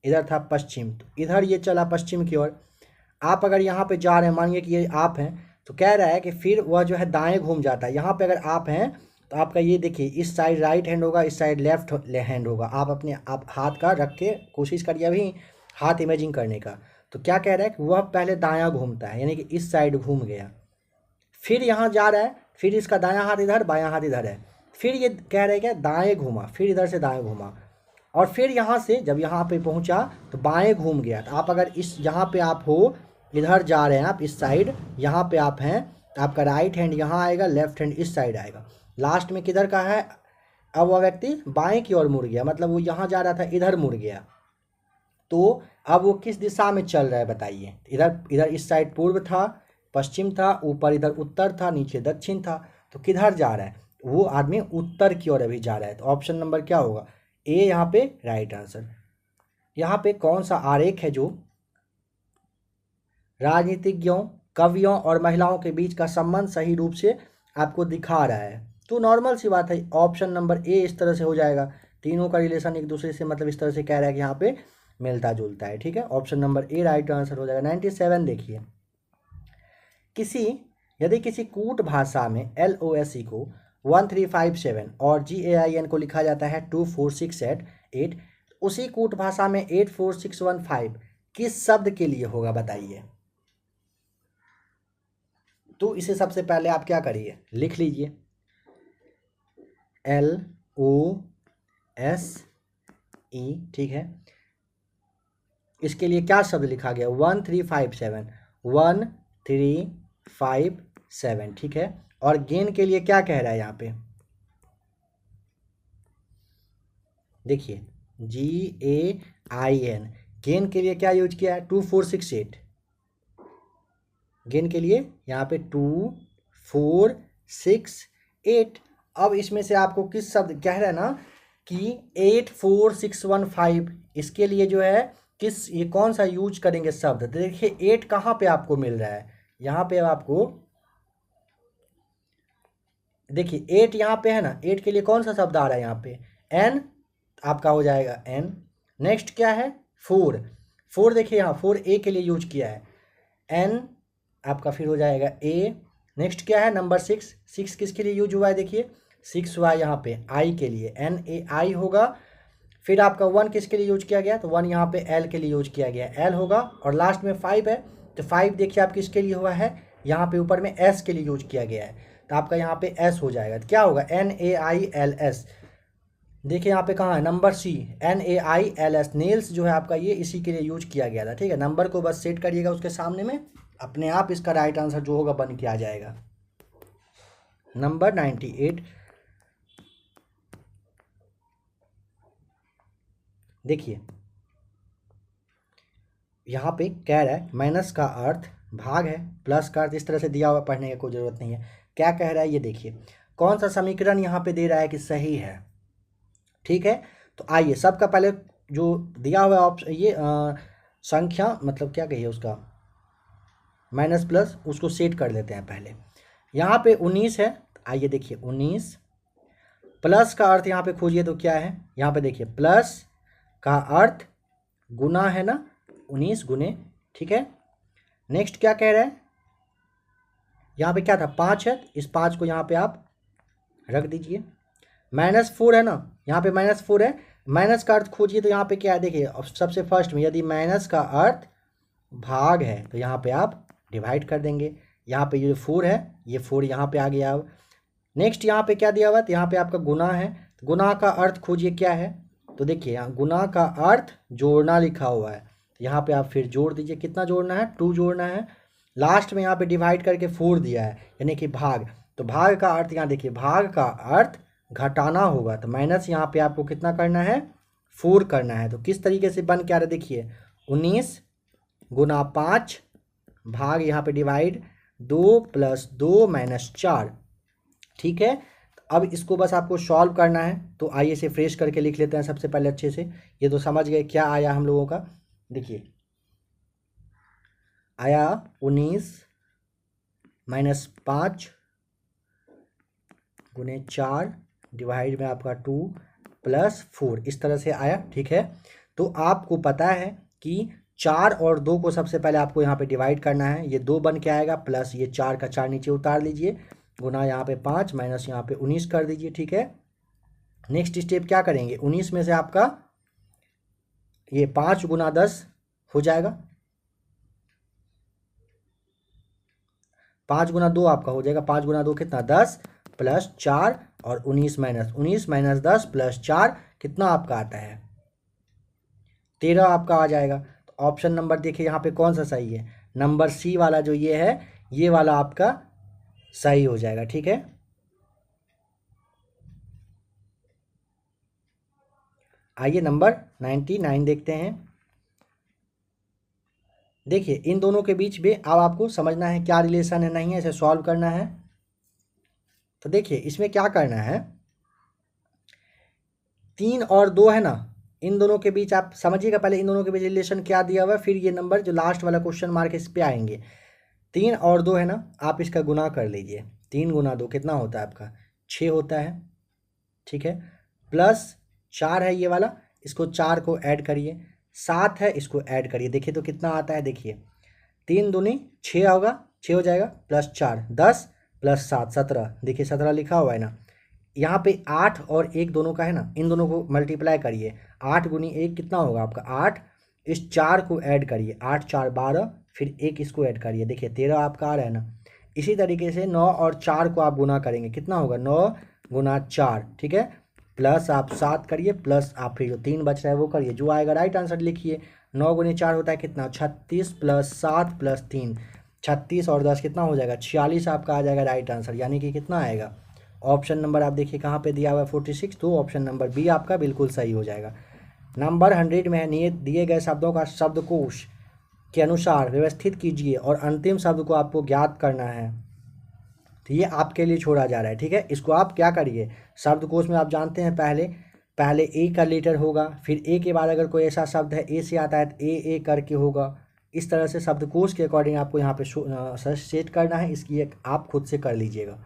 इधर था पश्चिम, तो इधर ये चला पश्चिम की ओर। आप अगर यहाँ पे जा रहे हैं, मानिए कि ये आप हैं, तो कह रहा है कि फिर वह जो है दाएं घूम जाता है। यहाँ पे अगर आप हैं तो आपका ये देखिए इस साइड राइट हैंड होगा, इस साइड लेफ्ट हैंड होगा। आप अपने आप हाथ का रख के कोशिश करिए अभी हाथ इमेजिंग करने का। तो क्या कह रहा है कि वह पहले दायां घूमता है, यानी कि इस साइड घूम गया, फिर यहाँ जा रहा है, फिर इसका दायां हाथ इधर बायां हाथ इधर है, फिर ये कह रहे हैं कि दाएं घूमा, फिर इधर से दाएं घूमा, और फिर यहाँ से जब यहाँ पे पहुँचा तो बाएं घूम गया। तो आप अगर इस यहाँ पे आप हो, इधर जा रहे हैं आप इस साइड, यहाँ पे आप हैं, तो आपका राइट हैंड यहाँ आएगा, लेफ्ट हैंड इस साइड आएगा। लास्ट में किधर का है, अब वह व्यक्ति बाएं की ओर मुड़ गया, मतलब वो यहाँ जा रहा था इधर मुड़ गया। तो अब वो किस दिशा में चल रहा है बताइए। इधर इधर इस साइड पूर्व था, पश्चिम था, ऊपर इधर उत्तर था, नीचे दक्षिण था। तो किधर जा रहा है, वो आदमी उत्तर की ओर अभी जा रहा है। तो ऑप्शन नंबर क्या होगा, ए यहाँ पे राइट आंसर। यहाँ पे कौन सा आरेख है जो राजनीतिज्ञों, कवियों और महिलाओं के बीच का संबंध सही रूप से आपको दिखा रहा है। तो नॉर्मल सी बात है, ऑप्शन नंबर ए इस तरह से हो जाएगा। तीनों का रिलेशन एक दूसरे से मतलब इस तरह से कह रहा है कि यहाँ पे मिलता जुलता है। ठीक है, option number A right answer हो जाएगा। 97 देखिए, यदि किसी कूट भाषा में LOSE को 1357 और GAIN को लिखा जाता है 24688, उसी कूट भाषा में 84615 किस शब्द के लिए होगा बताइए। तो इसे सबसे पहले आप क्या करिए, लिख लीजिए LOSE। ठीक है, इसके लिए क्या शब्द लिखा गया, 1357 1357। ठीक है, और गेन के लिए क्या कह रहा है यहाँ पे, देखिए GAIN, गेन के लिए क्या यूज किया है, 2468। गेन के लिए यहाँ पे 2468। अब इसमें से आपको किस शब्द कह रहा है ना कि 84615, इसके लिए जो है किस, ये कौन सा यूज करेंगे शब्द। तो देखिए 8 कहाँ पे आपको मिल रहा है, यहाँ पे आपको देखिए 8 यहाँ पे है ना, 8 के लिए कौन सा शब्द आ रहा है यहाँ पे, N आपका हो जाएगा N। नेक्स्ट क्या है 4 देखिए यहाँ 4A के लिए यूज किया है, N आपका फिर हो जाएगा A। नेक्स्ट क्या है नंबर 6 किसके लिए यूज हुआ है, देखिए 6 हुआ यहाँ पे I के लिए, NAI होगा। फिर आपका 1 किसके लिए यूज किया गया, तो 1 यहाँ पे L के लिए यूज किया गया, L होगा। और लास्ट में 5 है, तो 5 देखिए आप किसके लिए हुआ है, यहाँ पे ऊपर में S के लिए यूज किया गया है, तो आपका यहाँ पे S हो जाएगा। तो क्या होगा NAILS। देखिए यहाँ पे कहाँ है नंबर C, NAILS, नेल्स जो है आपका ये इसी के लिए यूज किया गया था। ठीक है, नंबर को बस सेट करिएगा उसके सामने में, अपने आप इसका राइट आंसर जो होगा बन के आ जाएगा। नंबर 98 देखिए, यहाँ पे कह रहा है माइनस का अर्थ भाग है, प्लस का अर्थ इस तरह से दिया हुआ, पढ़ने की कोई ज़रूरत नहीं है। क्या कह रहा है ये देखिए, कौन सा समीकरण यहाँ पे दे रहा है कि सही है। ठीक है, तो आइए सबका पहले जो दिया हुआ ऑप्शन ये संख्या मतलब क्या कहिए उसका, माइनस प्लस, उसको सेट कर लेते हैं पहले। यहाँ पे 19 है, आइए देखिए 19 प्लस का अर्थ यहाँ पे खोजिए तो क्या है, यहाँ पे देखिए प्लस का अर्थ गुना है ना, 19 गुने। ठीक है, नेक्स्ट क्या कह रहा है, यहाँ पे क्या था 5 है, इस 5 को यहाँ पे आप रख दीजिए। -4 है ना, यहाँ पे -4 है, माइनस का अर्थ खोजिए तो यहाँ पे क्या है, देखिए सबसे फर्स्ट में यदि माइनस का अर्थ भाग है तो यहाँ पे आप डिवाइड कर देंगे। यहाँ पे ये 4 है, ये 4 यहाँ पे आ गया। अब नेक्स्ट यहाँ पे क्या दिया हुआ है, तो यहाँ पे आपका गुना है, तो गुना का अर्थ खोजिए क्या है, तो देखिए यहाँ गुना का अर्थ जोड़ना लिखा हुआ है, तो यहाँ पे आप फिर जोड़ दीजिए, कितना जोड़ना है 2 जोड़ना है। लास्ट में यहाँ पे डिवाइड करके 4 दिया है यानी कि भाग, तो भाग का अर्थ यहाँ देखिए भाग का अर्थ घटाना होगा, तो माइनस यहाँ पे आपको कितना करना है 4 करना है। तो किस तरीके से बन के आ रहा है देखिए 19 गुना 5 भाग यहाँ पे डिवाइड 2 + 2 - 4। ठीक है, अब इसको बस आपको सॉल्व करना है, तो आइए इसे फ्रेश करके लिख लेते हैं सबसे पहले अच्छे से। ये तो समझ गए क्या आया हम लोगों का, देखिए आया 19 - 5 गुने 4 डिवाइड में आपका 2 + 4, इस तरह से आया। ठीक है, तो आपको पता है कि 4 और 2 को सबसे पहले आपको यहाँ पे डिवाइड करना है, ये 2 बन के आएगा, प्लस ये 4 का 4 नीचे उतार लीजिए, गुना यहाँ पे 5 माइनस यहाँ पे 19 कर दीजिए। ठीक है, नेक्स्ट स्टेप क्या करेंगे, 19 में से आपका ये 5 गुना 10 हो जाएगा, 5 गुना 2 आपका हो जाएगा, 5 गुना 2 कितना 10 + 4 और 19 - 10 + 4 कितना आपका आता है 13 आपका आ जाएगा। तो ऑप्शन नंबर देखिए यहाँ पे कौन सा सही है, नंबर C वाला जो ये है, ये वाला आपका सही हो जाएगा। ठीक है, आइए नंबर 99 देखते हैं। देखिए इन दोनों के बीच में अब आपको समझना है क्या रिलेशन है, नहीं है, इसे सॉल्व करना है। तो देखिए इसमें क्या करना है, 3 और 2 है ना, इन दोनों के बीच आप समझिएगा पहले इन दोनों के बीच रिलेशन क्या दिया हुआ है, फिर ये नंबर जो लास्ट वाला क्वेश्चन मार्क इस पे आएंगे। 3 और 2 है ना, आप इसका गुना कर लीजिए। 3 गुना 2 कितना होता है आपका, 6 होता है, ठीक है। प्लस 4 है ये वाला, इसको 4 को ऐड करिए, 7 है इसको ऐड करिए, देखिए तो कितना आता है, देखिए 3 दूनी 6 होगा, 6 हो जाएगा, प्लस 4 10 प्लस 7 17, देखिए 17 लिखा हुआ है ना। यहाँ पे 8 और 1 दोनों का है ना, इन दोनों को मल्टीप्लाई करिए, 8 गुनी 1 कितना होगा आपका 8, इस 4 को ऐड करिए, 8 4 12, फिर 1 इसको ऐड करिए, देखिए 13 आपका आ रहा है ना। इसी तरीके से 9 और 4 को आप गुना करेंगे, कितना होगा 9 गुना 4, ठीक है। प्लस आप 7 करिए, प्लस आप फिर जो 3 बच रहा है वो करिए, जो आएगा राइट आंसर लिखिए। 9 गुनी 4 होता है कितना 36, प्लस 7 प्लस 3, 36 और 10 कितना हो जाएगा 46 आपका आ जाएगा राइट आंसर, यानी कि कितना आएगा, ऑप्शन नंबर आप देखिए कहाँ पे दिया हुआ है 46, तो ऑप्शन नंबर बी आपका बिल्कुल सही हो जाएगा। नंबर 100 में है, दिए गए शब्दों का शब्दकोश के अनुसार व्यवस्थित कीजिए और अंतिम शब्द को आपको ज्ञात करना है। तो ये आपके लिए छोड़ा जा रहा है, ठीक है। इसको आप क्या करिए, शब्दकोश में आप जानते हैं पहले ए का लेटर होगा, फिर ए के बाद अगर कोई ऐसा शब्द है ए से आता है तो ए करके होगा। इस तरह से शब्दकोश के अकॉर्डिंग आपको यहाँ पे सेट करना है, इसकी एक आप खुद से कर लीजिएगा।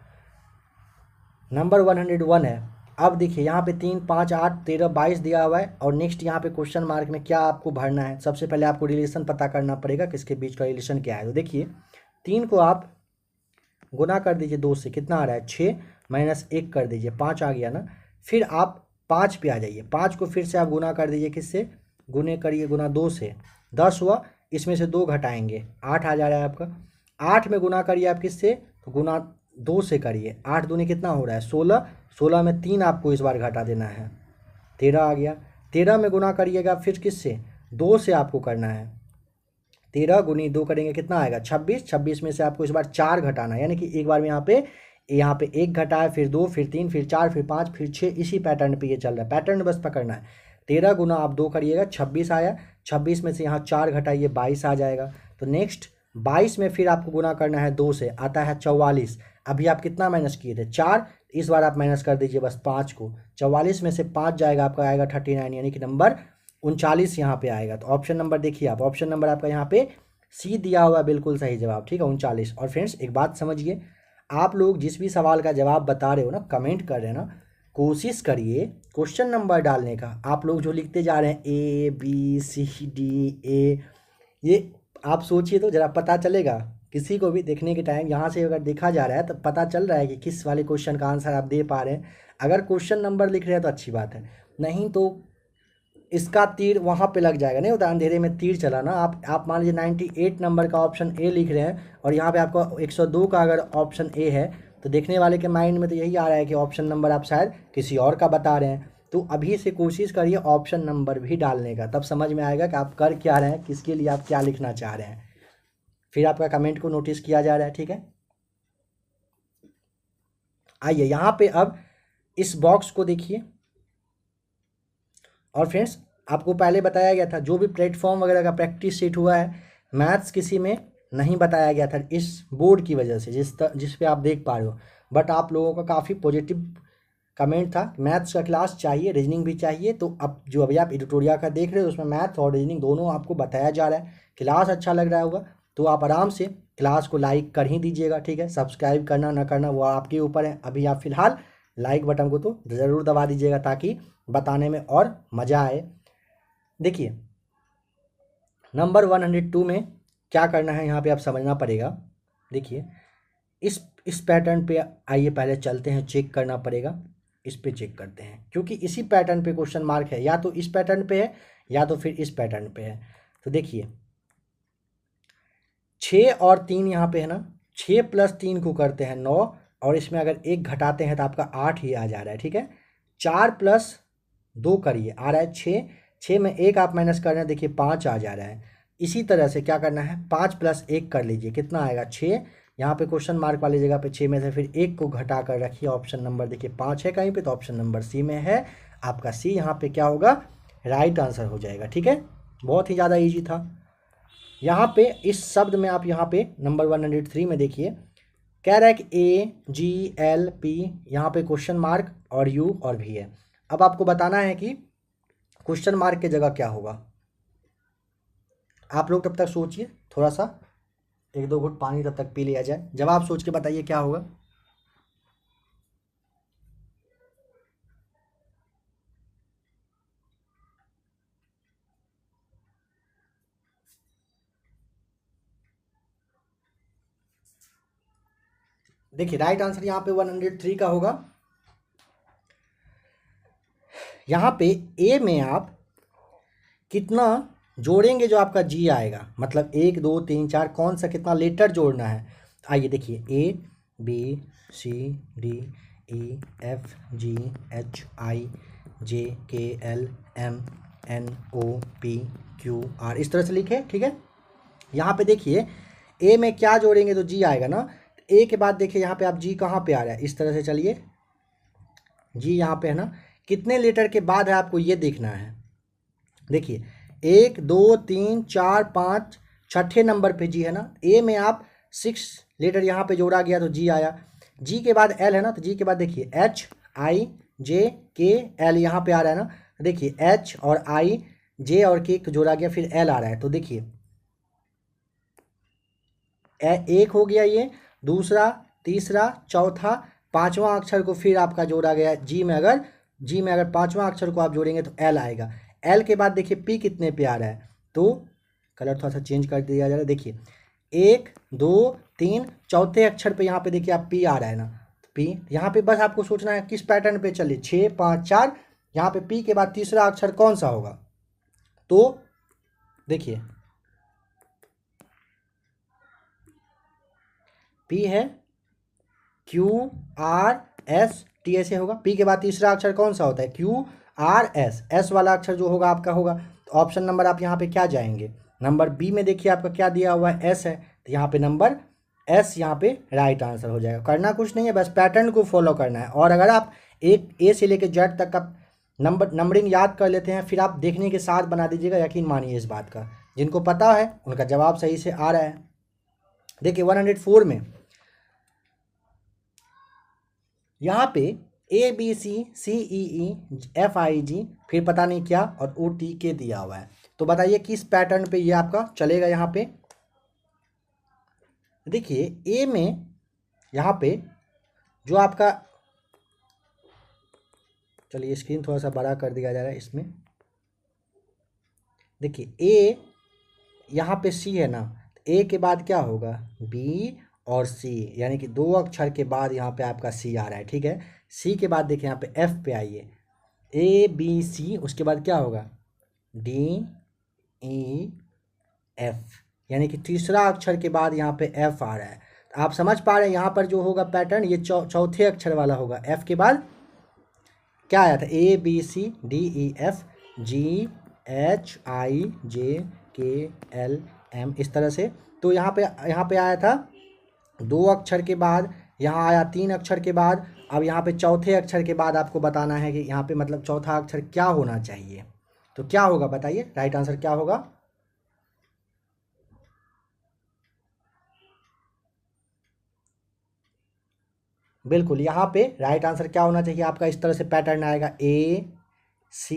नंबर 101 है। अब देखिए यहाँ पे 3 5 8 13 22 दिया हुआ है, और नेक्स्ट यहाँ पे क्वेश्चन मार्क में क्या आपको भरना है, सबसे पहले आपको रिलेशन पता करना पड़ेगा किसके बीच का रिलेशन क्या है। तो देखिए 3 को आप गुना कर दीजिए 2 से, कितना आ रहा है 6, माइनस 1 कर दीजिए 5 आ गया ना। फिर आप 5 पे आ जाइए, 5 को फिर से आप गुना कर दीजिए, किससे गुने करिए, गुना 2 से, 10 हुआ, इसमें से 2 घटाएंगे 8 आ जा रहा है आपका। 8 में गुना करिए आप किससे, तो गुना 2 से करिए, 8 दूनी कितना हो रहा है 16, 16 में 3 आपको इस बार घटा देना है, 13 आ गया। 13 में गुना करिएगा फिर किससे, 2 से आपको करना है, 13 गुनी 2 करेंगे कितना आएगा 26, 26 में से आपको इस बार 4 घटाना है, यानी कि एक बार में यहाँ पे 1 घटाए, फिर 2 फिर 3 फिर 4 फिर 5 फिर 6, इसी पैटर्न पे ये चल रहा है, पैटर्न बस पकड़ना है। 13 गुना आप 2 करिएगा 26 आया, 26 में से यहाँ 4 घटाइए 22 आ जाएगा। तो नेक्स्ट 22 में फिर आपको गुना करना है 2 से, आता है 44। अभी आप कितना माइनस किए थे 4, इस बार आप माइनस कर दीजिए बस 5 को, 44 में से 5 जाएगा आपका आएगा 39, यानी कि नंबर 39 यहाँ पे आएगा। तो ऑप्शन नंबर देखिए आप, ऑप्शन नंबर आपका यहाँ पे सी दिया हुआ है, बिल्कुल सही जवाब, ठीक है 39। और फ्रेंड्स एक बात समझिए, आप लोग जिस भी सवाल का जवाब बता रहे हो ना, कमेंट कर रहे हैं ना, कोशिश करिए क्वेश्चन नंबर डालने का। आप लोग जो लिखते जा रहे हैं ABCD ये आप सोचिए तो ज़रा, पता चलेगा किसी को भी देखने के टाइम, यहाँ से अगर देखा जा रहा है तो पता चल रहा है कि किस वाले क्वेश्चन का आंसर आप दे पा रहे हैं। अगर क्वेश्चन नंबर लिख रहे हैं तो अच्छी बात है, नहीं तो इसका तीर वहाँ पे लग जाएगा, नहीं होता अंधेरे में तीर चलाना। आप मान लीजिए 98 नंबर का ऑप्शन ए लिख रहे हैं, और यहाँ पे आपको 102 का अगर ऑप्शन ए है, तो देखने वाले के माइंड में तो यही आ रहा है कि ऑप्शन नंबर आप शायद किसी और का बता रहे हैं। तो अभी से कोशिश करिए ऑप्शन नंबर भी डालने का, तब समझ में आएगा कि आप कर क्या रहे हैं, किसके लिए आप क्या लिखना चाह रहे हैं। फिर आपका कमेंट को नोटिस किया जा रहा है, ठीक है। आइए यहाँ पे अब इस बॉक्स को देखिए, और फ्रेंड्स आपको पहले बताया गया था, जो भी प्लेटफॉर्म वगैरह का प्रैक्टिस शीट हुआ है, मैथ्स किसी में नहीं बताया गया था इस बोर्ड की वजह से, जिस पे आप देख पा रहे हो। बट आप लोगों का काफ़ी पॉजिटिव कमेंट था, मैथ्स का क्लास चाहिए, रीजनिंग भी चाहिए। तो अब जो अभी आप एडिटोरिया का देख रहे हो उसमें मैथ्स और रीजनिंग दोनों आपको बताया जा रहा है। क्लास अच्छा लग रहा होगा तो आप आराम से क्लास को लाइक कर ही दीजिएगा, ठीक है। सब्सक्राइब करना ना करना वो आपके ऊपर है, अभी आप फिलहाल लाइक बटन को तो ज़रूर दबा दीजिएगा ताकि बताने में और मज़ा आए। देखिए नंबर 102 में क्या करना है, यहाँ पे आप समझना पड़ेगा। देखिए इस पैटर्न पे आइए पहले चलते हैं, चेक करना पड़ेगा, इस पे चेक करते हैं, क्योंकि इसी पैटर्न पे क्वेश्चन मार्क है, या तो इस पैटर्न पे है या तो फिर इस पैटर्न पे है। तो देखिए 6 और 3 यहाँ पे है ना, 6 प्लस 3 को करते हैं 9, और इसमें अगर 1 घटाते हैं तो आपका 8 ही आ जा रहा है, ठीक है। 4 प्लस 2 करिए, आ रहा है 6, 6 में 1 आप माइनस कर रहे हैं, देखिए 5 आ जा रहा है। इसी तरह से क्या करना है, 5 प्लस 1 कर लीजिए, कितना आएगा 6, यहाँ पे क्वेश्चन मार्क वाली जगह पे 6 में से फिर 1 को घटा कर रखिए, ऑप्शन नंबर देखिए 5 है कहीं पे, तो ऑप्शन नंबर सी में है आपका, सी यहाँ पे क्या होगा राइट आंसर हो जाएगा, ठीक है। बहुत ही ज़्यादा ईजी था। यहाँ पे इस शब्द में आप यहाँ पे नंबर 103 में देखिए कह रहा है कि AGLP, यहाँ पे क्वेश्चन मार्क और U और V है। अब आपको बताना है कि क्वेश्चन मार्क की जगह क्या होगा। आप लोग तब तक सोचिए थोड़ा सा, एक दो घुट पानी तब तक पी लिया जाए, जवाब सोच के बताइए क्या होगा। देखिए राइट आंसर यहाँ पे 103 का होगा। यहाँ पे ए में आप कितना जोड़ेंगे जो आपका जी आएगा, मतलब 1 2 3 4 कौन सा कितना लेटर जोड़ना है। आइए देखिए ABCDEFGHIJKLMNOPQR इस तरह से लिखे, ठीक है। यहाँ पे देखिए ए में क्या जोड़ेंगे तो जी आएगा ना। ए के बाद देखिए यहाँ पे आप जी कहाँ पे आ रहा है, इस तरह से चलिए, जी यहाँ पे है ना, कितने लेटर के बाद है आपको ये देखना है। देखिए 1 2 3 4 5 छठे नंबर पे जी है ना। ए में आप 6 लेटर यहाँ पे जोड़ा गया तो जी आया। जी के बाद एल है ना, तो जी के बाद देखिए HIJKL यहाँ पे आ रहा है ना। देखिए H और I J और K जोड़ा गया, फिर L आ रहा है, तो देखिए एक हो गया ये, दूसरा, तीसरा, चौथा, पांचवा अक्षर को फिर आपका जोड़ा गया जी में। अगर पांचवा अक्षर को आप जोड़ेंगे तो एल आएगा। एल के बाद देखिए पी कितने पे आ रहा है, तो कलर थोड़ा सा चेंज कर दिया जा रहा है। देखिए 1 2 3 चौथे अक्षर पे यहाँ पे देखिए आप पी आ रहा है ना, पी यहाँ पे बस आपको सोचना है किस पैटर्न पे चलिए, 6 5 4, यहाँ पे पी के बाद तीसरा अक्षर कौन सा होगा, तो देखिए पी है, QRS T ऐसे होगा। पी के बाद तीसरा अक्षर कौन सा होता है, QRS, एस वाला अक्षर जो होगा आपका होगा। तो ऑप्शन नंबर आप यहाँ पे क्या जाएंगे, नंबर बी में देखिए आपका क्या दिया हुआ है, एस है, तो यहाँ पे नंबर एस यहाँ पे राइट आंसर हो जाएगा। करना कुछ नहीं है, बस पैटर्न को फॉलो करना है। और अगर आप एक ए से लेकर जेड तक का नंबरिंग याद कर लेते हैं, फिर आप देखने के साथ बना दीजिएगा, यकीन मानिए इस बात का। जिनको पता है उनका जवाब सही से आ रहा है। देखिए 104 में यहाँ पे ABCCEEFIG फिर पता नहीं क्या और OTK दिया हुआ है, तो बताइए किस पैटर्न पे ये आपका चलेगा। यहाँ पे देखिए ए में यहाँ पे जो आपका, चलिए स्क्रीन थोड़ा सा बड़ा कर दिया जा रहा है इसमें। देखिए ए यहाँ पे सी है ना, ए के बाद क्या होगा, बी और सी, यानी कि 2 अक्षर के बाद यहाँ पे आपका सी आ रहा है, ठीक है। सी के बाद देखिए यहाँ पे एफ पे आइए, ABC, उसके बाद क्या होगा, DEF, यानी कि तीसरा अक्षर के बाद यहाँ पे एफ आ रहा है। तो आप समझ पा रहे हैं यहाँ पर जो होगा पैटर्न, ये चौथे अक्षर वाला होगा। एफ के बाद क्या आया था, ABCDEFGHIJKLM इस तरह से। तो यहाँ पे आया था 2 अक्षर के बाद, यहाँ आया 3 अक्षर के बाद। अब यहाँ पे चौथे अक्षर के बाद आपको बताना है कि यहाँ पे मतलब चौथा अक्षर क्या होना चाहिए, तो क्या होगा बताइए, राइट आंसर क्या होगा। बिल्कुल यहाँ पे राइट आंसर क्या होना चाहिए आपका, इस तरह से पैटर्न आएगा, AC,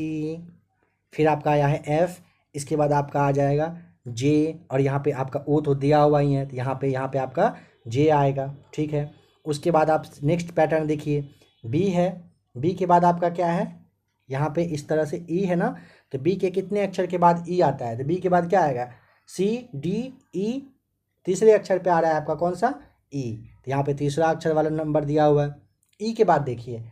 फिर आपका आया है F, इसके बाद आपका आ जाएगा J, और यहाँ पे आपका O तो दिया हुआ ही है, तो यहाँ पे आपका J आएगा, ठीक है। उसके बाद आप नेक्स्ट पैटर्न देखिए, B है, B के बाद आपका क्या है, यहाँ पे इस तरह से E है ना, तो B के कितने अक्षर के बाद E आता है, तो B के बाद क्या आएगा, CDE, तीसरे अक्षर पे आ रहा है आपका कौन सा, E, तो यहाँ पे तीसरा अक्षर वाला नंबर दिया हुआ है। E के बाद देखिए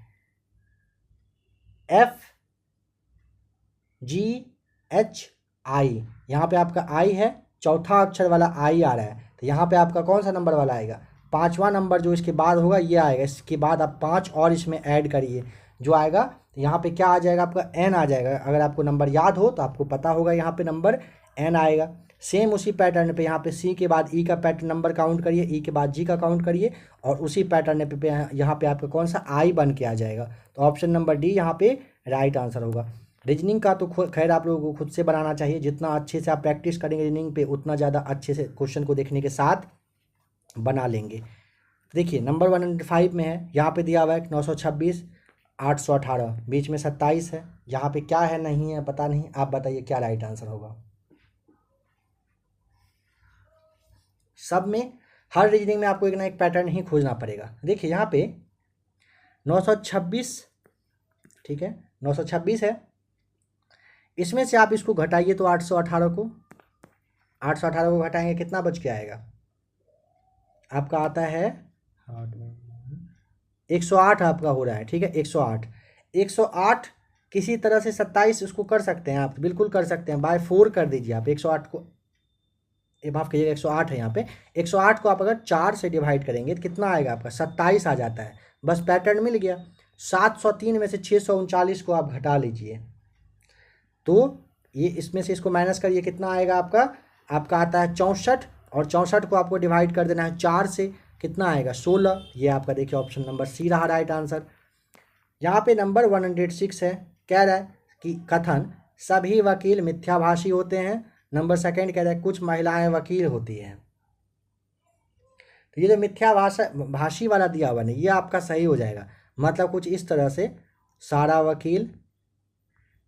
FGHI, यहाँ पे आपका I है, चौथा अक्षर वाला I आ रहा है, तो यहाँ पे आपका कौन सा नंबर वाला आएगा, पांचवा नंबर जो इसके बाद होगा ये आएगा। इसके बाद आप 5 और इसमें ऐड करिए, जो आएगा तो यहाँ पे क्या आ जाएगा आपका, N आ जाएगा। अगर आपको नंबर याद हो तो आपको पता होगा यहाँ पे नंबर N आएगा। सेम उसी पैटर्न पे यहाँ पे C के बाद E का पैटर्न नंबर काउंट करिए, E के बाद G का काउंट करिए, और उसी पैटर्न पे यहाँ पे आपका कौन सा I बन के आ जाएगा। तो ऑप्शन नंबर डी यहाँ पे राइट आंसर होगा। रीजनिंग का तो खैर आप लोगों को खुद से बनाना चाहिए, जितना अच्छे से आप प्रैक्टिस करेंगे रीजनिंग पे, उतना ज़्यादा अच्छे से क्वेश्चन को देखने के साथ बना लेंगे। देखिए नंबर 105 में है, यहाँ पे दिया हुआ है 926, 818, बीच में 27 है। यहाँ पे क्या है नहीं है पता नहीं, आप बताइए क्या राइट आंसर होगा। सब में हर रीजनिंग में आपको एक ना एक पैटर्न ही खोजना पड़ेगा। देखिए यहाँ पे 926, ठीक है 926 है, इसमें से आप इसको घटाइए तो 818 को, 818 को घटाएंगे कितना बच के आएगा आपका, आता है 108 आपका हो रहा है, ठीक है 108। 108 किसी तरह से 27 उसको कर सकते हैं आप, बिल्कुल कर सकते हैं, बाय 4 कर दीजिए आप 108 को, ये माफ कीजिएगा 108 है यहाँ पे, 108 को आप अगर 4 से डिवाइड करेंगे तो कितना आएगा आपका 27 आ जाता है। बस पैटर्न मिल गया। 703 में से 639 को आप घटा लीजिए तो ये इसमें से इसको माइनस करिए, कितना आएगा आपका, आपका आता है 64, और 64 को आपको डिवाइड कर देना है 4 से, कितना आएगा 16। ये आपका देखिए ऑप्शन नंबर सी रहा राइट आंसर। यहाँ पे नंबर 106 है, कह रहा है कि कथन सभी वकील मिथ्याभाषी होते हैं। नंबर सेकंड कह रहा है कुछ महिलाएं वकील होती हैं। तो ये जो भाषी वाला दिया हुआ नहीं, ये आपका सही हो जाएगा। मतलब कुछ इस तरह से सारा वकील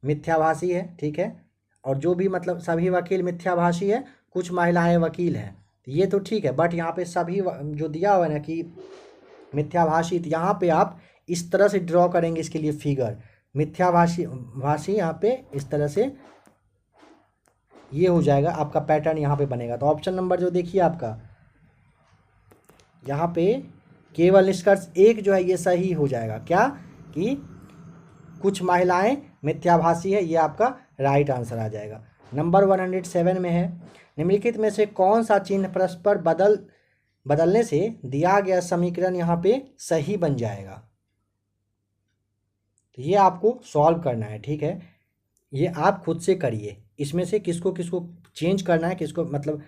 मिथ्याभाषी है, ठीक है, और जो भी मतलब सभी वकील मिथ्याभाषी है, कुछ महिलाएं वकील हैं, ये तो ठीक है। बट यहाँ पे सभी जो दिया हुआ है ना कि मिथ्याभाषी, तो यहाँ पे आप इस तरह से ड्रॉ करेंगे इसके लिए फिगर, भाषी यहाँ पे इस तरह से ये हो जाएगा आपका पैटर्न यहाँ पे बनेगा। तो ऑप्शन नंबर जो देखिए आपका यहाँ पे केवल निष्कर्ष एक जो है ये सही हो जाएगा, क्या कि कुछ महिलाएं मिथ्याभाषी है, ये आपका राइट आंसर आ जाएगा। नंबर 107 में है निम्नलिखित में से कौन सा चिन्ह परस्पर बदलने से दिया गया समीकरण यहाँ पे सही बन जाएगा। तो ये आपको सॉल्व करना है, ठीक है, ये आप खुद से करिए, इसमें से किसको किसको चेंज करना है, किसको मतलब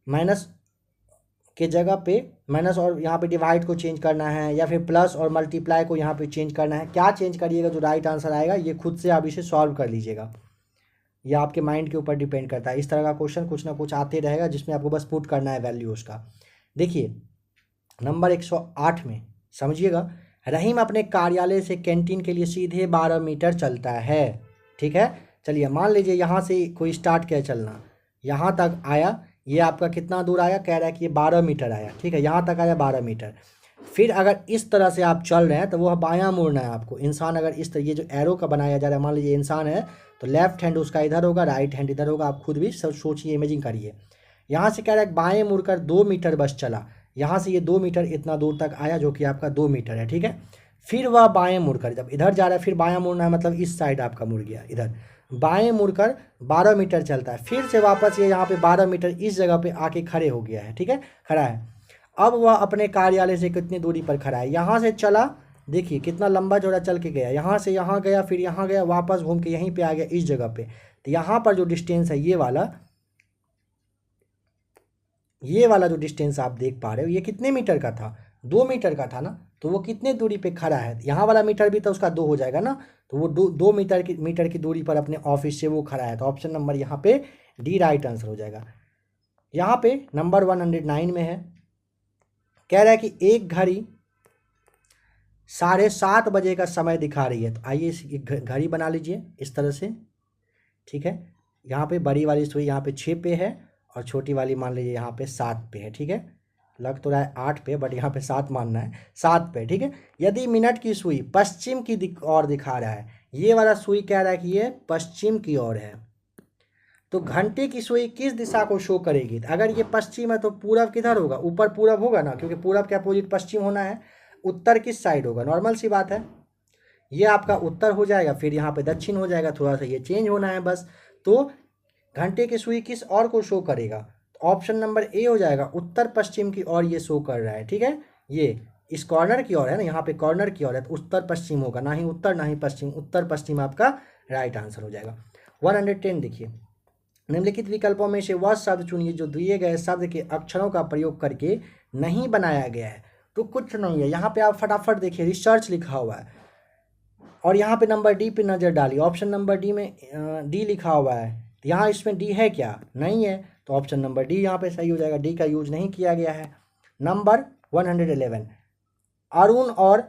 माइनस के जगह पे माइनस और यहाँ पे डिवाइड को चेंज करना है, या फिर प्लस और मल्टीप्लाई को यहाँ पे चेंज करना है, क्या चेंज करिएगा जो राइट आंसर आएगा ये खुद से आप इसे सॉल्व कर लीजिएगा। ये आपके माइंड के ऊपर डिपेंड करता है। इस तरह का क्वेश्चन कुछ ना कुछ आते रहेगा जिसमें आपको बस पुट करना है वैल्यू उसका। देखिए नंबर 108 में समझिएगा, रहीम अपने कार्यालय से कैंटीन के लिए सीधे 12 मीटर चलता है, ठीक है। चलिए मान लीजिए यहाँ से कोई स्टार्ट किया चलना, यहाँ तक आया, ये आपका कितना दूर आया, कह रहा है कि ये 12 मीटर आया, ठीक है, यहाँ तक आया 12 मीटर। फिर अगर इस तरह से आप चल रहे हैं तो वो बायां मुड़ना है आपको। इंसान अगर इस तरह ये जो एरो का बनाया जा रहा है, मान लीजिए इंसान है तो लेफ्ट हैंड उसका इधर होगा, राइट हैंड इधर होगा, आप खुद भी सब सोचिए, इमेजिंग करिए। यहाँ से कह रहा है बाएं मुड़कर 2 मीटर बस चला, यहाँ से ये 2 मीटर इतना दूर तक आया जो कि आपका 2 मीटर है, ठीक है। फिर वह बाएं मुड़कर जब इधर जा रहा है, फिर बायां मुड़ना है, मतलब इस साइड आपका मुड़ गया इधर, बाएं मुड़कर 12 मीटर चलता है, फिर से वापस ये यहाँ पे 12 मीटर इस जगह पे आके खड़े हो गया है, ठीक है, खड़ा है। अब वह अपने कार्यालय से कितनी दूरी पर खड़ा है, यहाँ से चला, देखिए कितना लंबा चौड़ा चल के गया, यहाँ से यहाँ गया, फिर यहाँ गया, वापस घूम के यहीं पे आ गया इस जगह पे। तो यहाँ पर जो डिस्टेंस है ये वाला जो डिस्टेंस आप देख पा रहे हो, ये कितने मीटर का था, 2 मीटर का था ना। तो वो कितने दूरी पे खड़ा है, यहाँ वाला मीटर भी तो उसका 2 हो जाएगा ना, तो वो 2 मीटर की दूरी पर अपने ऑफिस से वो खड़ा है। तो ऑप्शन नंबर यहाँ पे डी राइट आंसर हो जाएगा। यहाँ पे नंबर 109 में है, कह रहा है कि एक घड़ी 7:30 बजे का समय दिखा रही है। तो आइए इस घड़ी बना लीजिए इस तरह से, ठीक है। यहाँ पे बड़ी वाली सुई यहाँ पे 6 पे है, और छोटी वाली मान लीजिए यहाँ पे 7 पे है, ठीक है। लग तो रहा है 8 पे, बट यहाँ पे 7 मानना है, 7 पे, ठीक है। यदि मिनट की सुई पश्चिम की ओर दिखा रहा है, ये वाला सुई कह रहा है कि ये पश्चिम की ओर है, तो घंटे की सुई किस दिशा को शो करेगी। अगर ये पश्चिम है तो पूरब किधर होगा, ऊपर पूरब होगा ना, क्योंकि पूरब के अपोजिट पश्चिम होना है। उत्तर किस साइड होगा, नॉर्मल सी बात है, ये आपका उत्तर हो जाएगा, फिर यहाँ पे दक्षिण हो जाएगा, थोड़ा सा ये चेंज होना है बस। तो घंटे की सुई किस ओर को शो करेगा, ऑप्शन नंबर ए हो जाएगा, उत्तर पश्चिम की ओर ये शो कर रहा है, ठीक है। ये इस कॉर्नर की ओर है ना, यहाँ पे कॉर्नर की ओर है, तो उत्तर पश्चिम होगा, ना ही उत्तर ना ही पश्चिम, उत्तर पश्चिम आपका राइट आंसर हो जाएगा। 110 देखिए, निम्नलिखित विकल्पों में से वह शब्द चुनिए जो दिए गए शब्द के अक्षरों का प्रयोग करके नहीं बनाया गया है। तो कुछ नहीं है, यहाँ पे आप फटाफट देखिए, रिसर्च लिखा हुआ है, और यहाँ पे नंबर डी पे नज़र डालिए, ऑप्शन नंबर डी में डी लिखा हुआ है, तो यहाँ इसमें डी है क्या, नहीं है, तो ऑप्शन नंबर डी यहाँ पे सही हो जाएगा, डी का यूज नहीं किया गया है। नंबर 111। अरुण और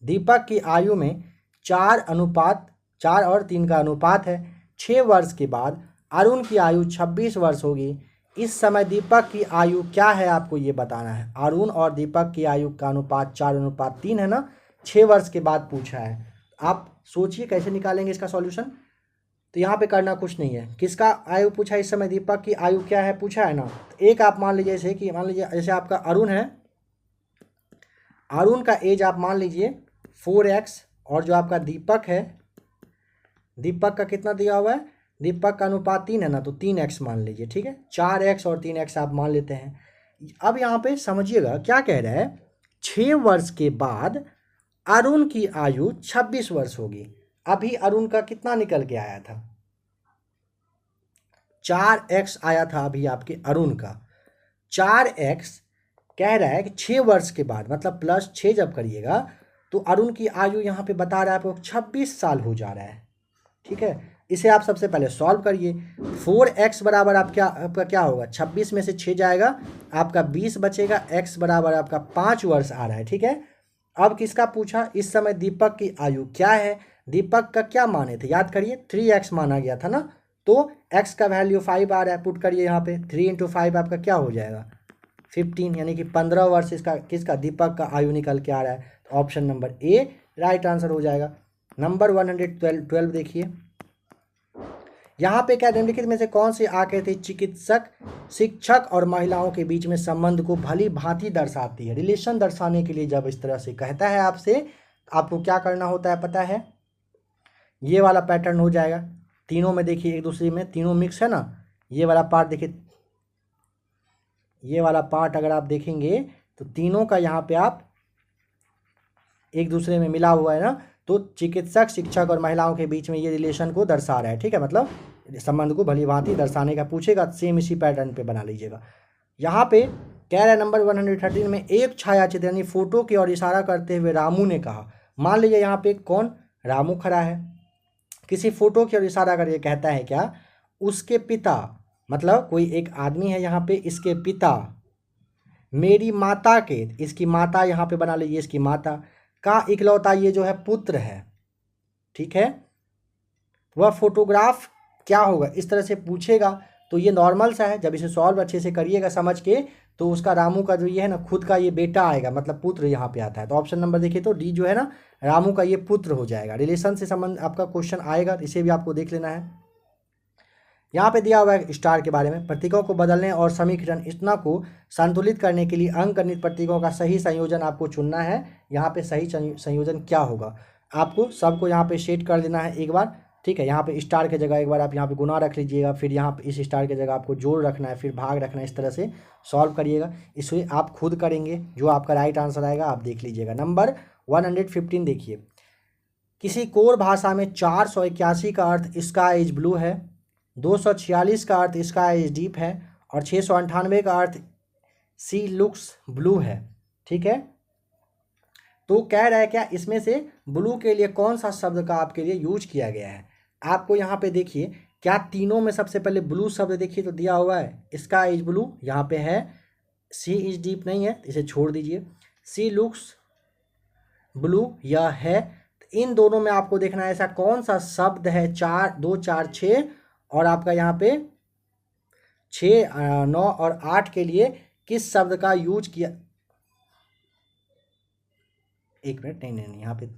दीपक की आयु में 4 और 3 का अनुपात है। 6 वर्ष के बाद अरुण की आयु 26 वर्ष होगी। इस समय दीपक की आयु क्या है, आपको ये बताना है। अरुण और दीपक की आयु का अनुपात 4:3 है ना, 6 वर्ष के बाद पूछा है। आप सोचिए कैसे निकालेंगे इसका सॉल्यूशन। तो यहाँ पे करना कुछ नहीं है। किसका आयु पूछा है, इस समय दीपक की आयु क्या है पूछा है ना। तो एक आप मान लीजिए जैसे आपका अरुण है, अरुण का एज आप मान लीजिए 4x, और जो आपका दीपक है, दीपक का कितना दिया हुआ है, दीपक का अनुपात 3 है ना, तो 3x मान लीजिए। ठीक है, 4x और 3x आप मान लेते हैं। अब यहाँ पे समझिएगा क्या कह रहा है, 6 वर्ष के बाद अरुण की आयु 26 वर्ष होगी। अभी अरुण का कितना निकल के आया था, 4x आया था अभी आपके अरुण का। 4x कह रहा है कि 6 वर्ष के बाद, मतलब +6 जब करिएगा तो अरुण की आयु यहाँ पे बता रहा है आपको 26 साल हो जा रहा है। ठीक है, इसे आप सबसे पहले सॉल्व करिए। 4x बराबर आपका क्या होगा, 26 में से 6 जाएगा, आपका 20 बचेगा। x बराबर आपका 5 वर्ष आ रहा है। ठीक है, अब किसका पूछा, इस समय दीपक की आयु क्या है। दीपक का क्या माने थे, याद करिए 3x माना गया था ना, तो x का वैल्यू 5 आ रहा है, पुट करिए यहाँ पे। 3 × 5 आपका क्या हो जाएगा, 15, यानी कि 15 वर्ष इसका किसका, दीपक का आयु निकल के आ रहा है। तो option number A right answer हो जाएगा। नंबर 112 देखिए, यहाँ पे क्या निम्नलिखित में से कौन सी आकृति चिकित्सक, शिक्षक और महिलाओं के बीच में संबंध को भली भांति दर्शाती है। रिलेशन दर्शाने के लिए जब इस तरह से कहता है आपसे, आपको क्या करना होता है पता है, ये वाला पैटर्न हो जाएगा। तीनों में देखिए एक दूसरे में, तीनों मिक्स है ना। ये वाला पार्ट देखिए, ये वाला पार्ट अगर आप देखेंगे तो तीनों का यहाँ पे आप एक दूसरे में मिला हुआ है ना, तो चिकित्सक, शिक्षक और महिलाओं के बीच में ये रिलेशन को दर्शा रहा है। ठीक है, मतलब संबंध को भली भांति दर्शाने का पूछेगा, सेम इसी पैटर्न पे बना लीजिएगा। यहाँ पे कह रहा है नंबर 113 में, एक छायाचित्र यानी फोटो की ओर इशारा करते हुए रामू ने कहा। मान लीजिए यहाँ पे कौन, रामू खड़ा है, किसी फोटो की ओर इशारा करके कहता है क्या, उसके पिता, मतलब कोई एक आदमी है यहाँ पे, इसके पिता, मेरी माता के, इसकी माता यहाँ पे बना लीजिए, इसकी माता का इकलौता ये जो है पुत्र है। ठीक है, वह फोटोग्राफ क्या होगा, इस तरह से पूछेगा। तो ये नॉर्मल सा है, जब इसे सॉल्व अच्छे से करिएगा समझ के, तो उसका रामू का जो ये है ना, खुद का ये बेटा आएगा, मतलब पुत्र यहाँ पे आता है। तो ऑप्शन नंबर देखिए, तो डी जो है ना, रामू का ये पुत्र हो जाएगा। रिलेशन से संबंध आपका क्वेश्चन आएगा, इसे भी आपको देख लेना है। यहाँ पे दिया हुआ है स्टार के बारे में, प्रतीकों को बदलने और समीकरण इतना को संतुलित करने के लिए अंकगणित प्रतीकों का सही संयोजन आपको चुनना है। यहाँ पे सही संयोजन क्या होगा, आपको सबको यहाँ पे सेट कर देना है एक बार। ठीक है, यहाँ पे स्टार की जगह एक बार आप यहाँ पे गुना रख लीजिएगा, फिर यहाँ पे इस स्टार की जगह आपको जोड़ रखना है, फिर भाग रखना है। इस तरह से सॉल्व करिएगा, इसे आप खुद करेंगे, जो आपका राइट आंसर आएगा आप देख लीजिएगा। नंबर 115 देखिए, किसी कोर भाषा में 481 का अर्थ स्काई इज ब्लू है, 246 का अर्थ स्काई इज डीप है, और 698 का अर्थ सी लुक्स ब्लू है। ठीक है, तो कह रहा है क्या, इसमें से ब्लू के लिए कौन सा शब्द का आपके लिए यूज किया गया है। आपको यहाँ पे देखिए, क्या तीनों में सबसे पहले ब्लू शब्द देखिए तो दिया हुआ है, स्काई इज ब्लू यहाँ पे है, सी इज डीप नहीं है, इसे छोड़ दीजिए, सी लुक्स ब्लू यह है। इन दोनों में आपको देखना है ऐसा कौन सा शब्द है, 4 2 4 6 और आपका यहाँ पे 6 9 और 8 के लिए किस शब्द का यूज किया। एक मिनट, नहीं, यहाँ पे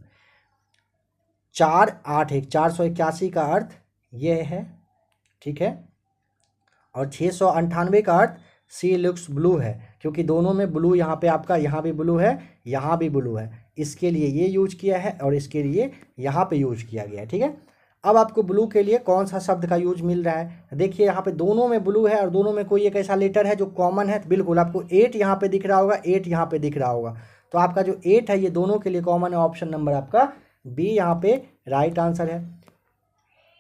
4 8 1 481 का अर्थ ये है। ठीक है, और 698 का अर्थ सी लुक्स ब्लू है, क्योंकि दोनों में ब्लू यहाँ पे आपका, यहाँ भी ब्लू है, यहाँ भी ब्लू है, इसके लिए ये यूज किया है और इसके लिए यहाँ पे यूज किया गया है। ठीक है, अब आपको ब्लू के लिए कौन सा शब्द का यूज मिल रहा है, देखिए यहाँ पे दोनों में ब्लू है और दोनों में कोई एक ऐसा लेटर है जो कॉमन है। बिल्कुल आपको 8 यहाँ पे दिख रहा होगा, 8 यहाँ पे दिख रहा होगा, तो आपका जो 8 है ये दोनों के लिए कॉमन है। ऑप्शन नंबर आपका बी यहाँ पे राइट आंसर है।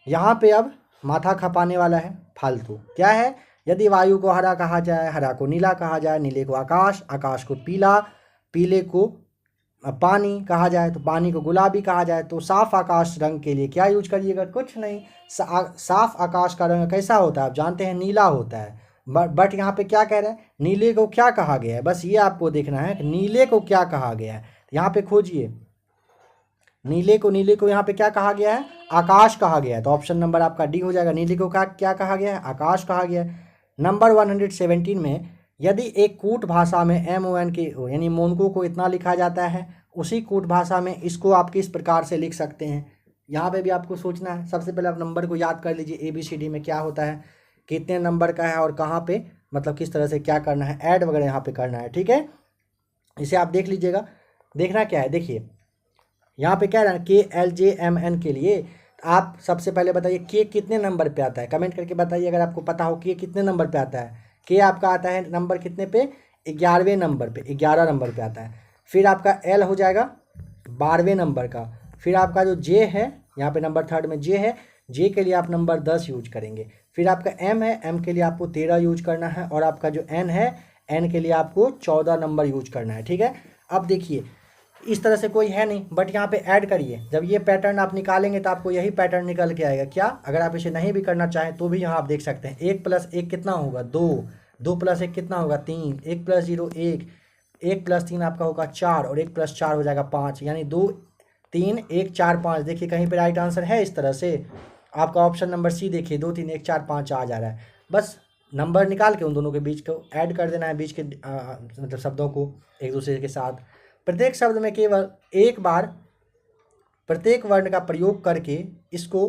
यहाँ पे अब माथा खपाने वाला है फालतू, क्या है, यदि वायु को हरा कहा जाए, हरा को नीला कहा जाए, नीले को आकाश, आकाश को पीला, पीले को पानी कहा जाए, तो पानी को गुलाबी कहा जाए, तो साफ आकाश रंग के लिए क्या यूज करिएगा, कुछ नहीं। साफ आकाश का रंग कैसा होता है आप जानते हैं, नीला होता है। बट यहाँ पे क्या कह रहा है, नीले को क्या कहा गया है, बस ये आपको देखना है कि नीले को क्या कहा गया है। यहाँ पे खोजिए नीले को यहाँ पे क्या कहा गया है, आकाश कहा गया है। तो ऑप्शन नंबर आपका डी हो जाएगा। नीले को क्या कहा गया है, आकाश कहा गया है। नंबर 117 में, यदि एक कूट भाषा में MON के यानी मोनको को इतना लिखा जाता है, उसी कूट भाषा में इसको आप किस प्रकार से लिख सकते हैं। यहाँ पे भी आपको सोचना है। सबसे पहले आप नंबर को याद कर लीजिए, ABCD में क्या होता है, कितने नंबर का है और कहाँ पे, मतलब किस तरह से क्या करना है, ऐड वगैरह यहाँ पे करना है। ठीक है, इसे आप देख लीजिएगा। देखना क्या है, देखिए यहाँ पे क्या है ना, KLJMN के लिए आप सबसे पहले बताइए के कितने नंबर पे आता है, कमेंट करके बताइए अगर आपको पता हो के कितने नंबर पे आता है। के आपका आता है नंबर कितने पे, 11वें नंबर पे, 11 नंबर पे आता है। फिर आपका L हो जाएगा 12वें नंबर का। फिर आपका जो J है, यहाँ पे नंबर 3rd में J है, J के लिए आप नंबर 10 यूज करेंगे। फिर आपका M है, M के लिए आपको 13 यूज करना है। और आपका जो N है, N के लिए आपको 14 नंबर यूज करना है। ठीक है, अब देखिए इस तरह से कोई है नहीं, बट यहाँ पे ऐड करिए। जब ये पैटर्न आप निकालेंगे तो आपको यही पैटर्न निकल के आएगा। क्या, अगर आप इसे नहीं भी करना चाहें तो भी यहाँ आप देख सकते हैं। 1 + 1 कितना होगा, 2, 2 + 1 कितना होगा, 3, 1 + 0 1, 1 + 3 आपका होगा 4 और 1 + 4 हो जाएगा 5, यानी 2 3 1 4 5। देखिए कहीं पर राइट आंसर है इस तरह से। आपका ऑप्शन नंबर सी देखिए, 2 3 1 4 5 आ जा रहा है। बस नंबर निकाल के उन दोनों के बीच को ऐड कर देना है, बीच के मतलब शब्दों को एक दूसरे के साथ। प्रत्येक शब्द में केवल एक बार प्रत्येक वर्ण का प्रयोग करके इसको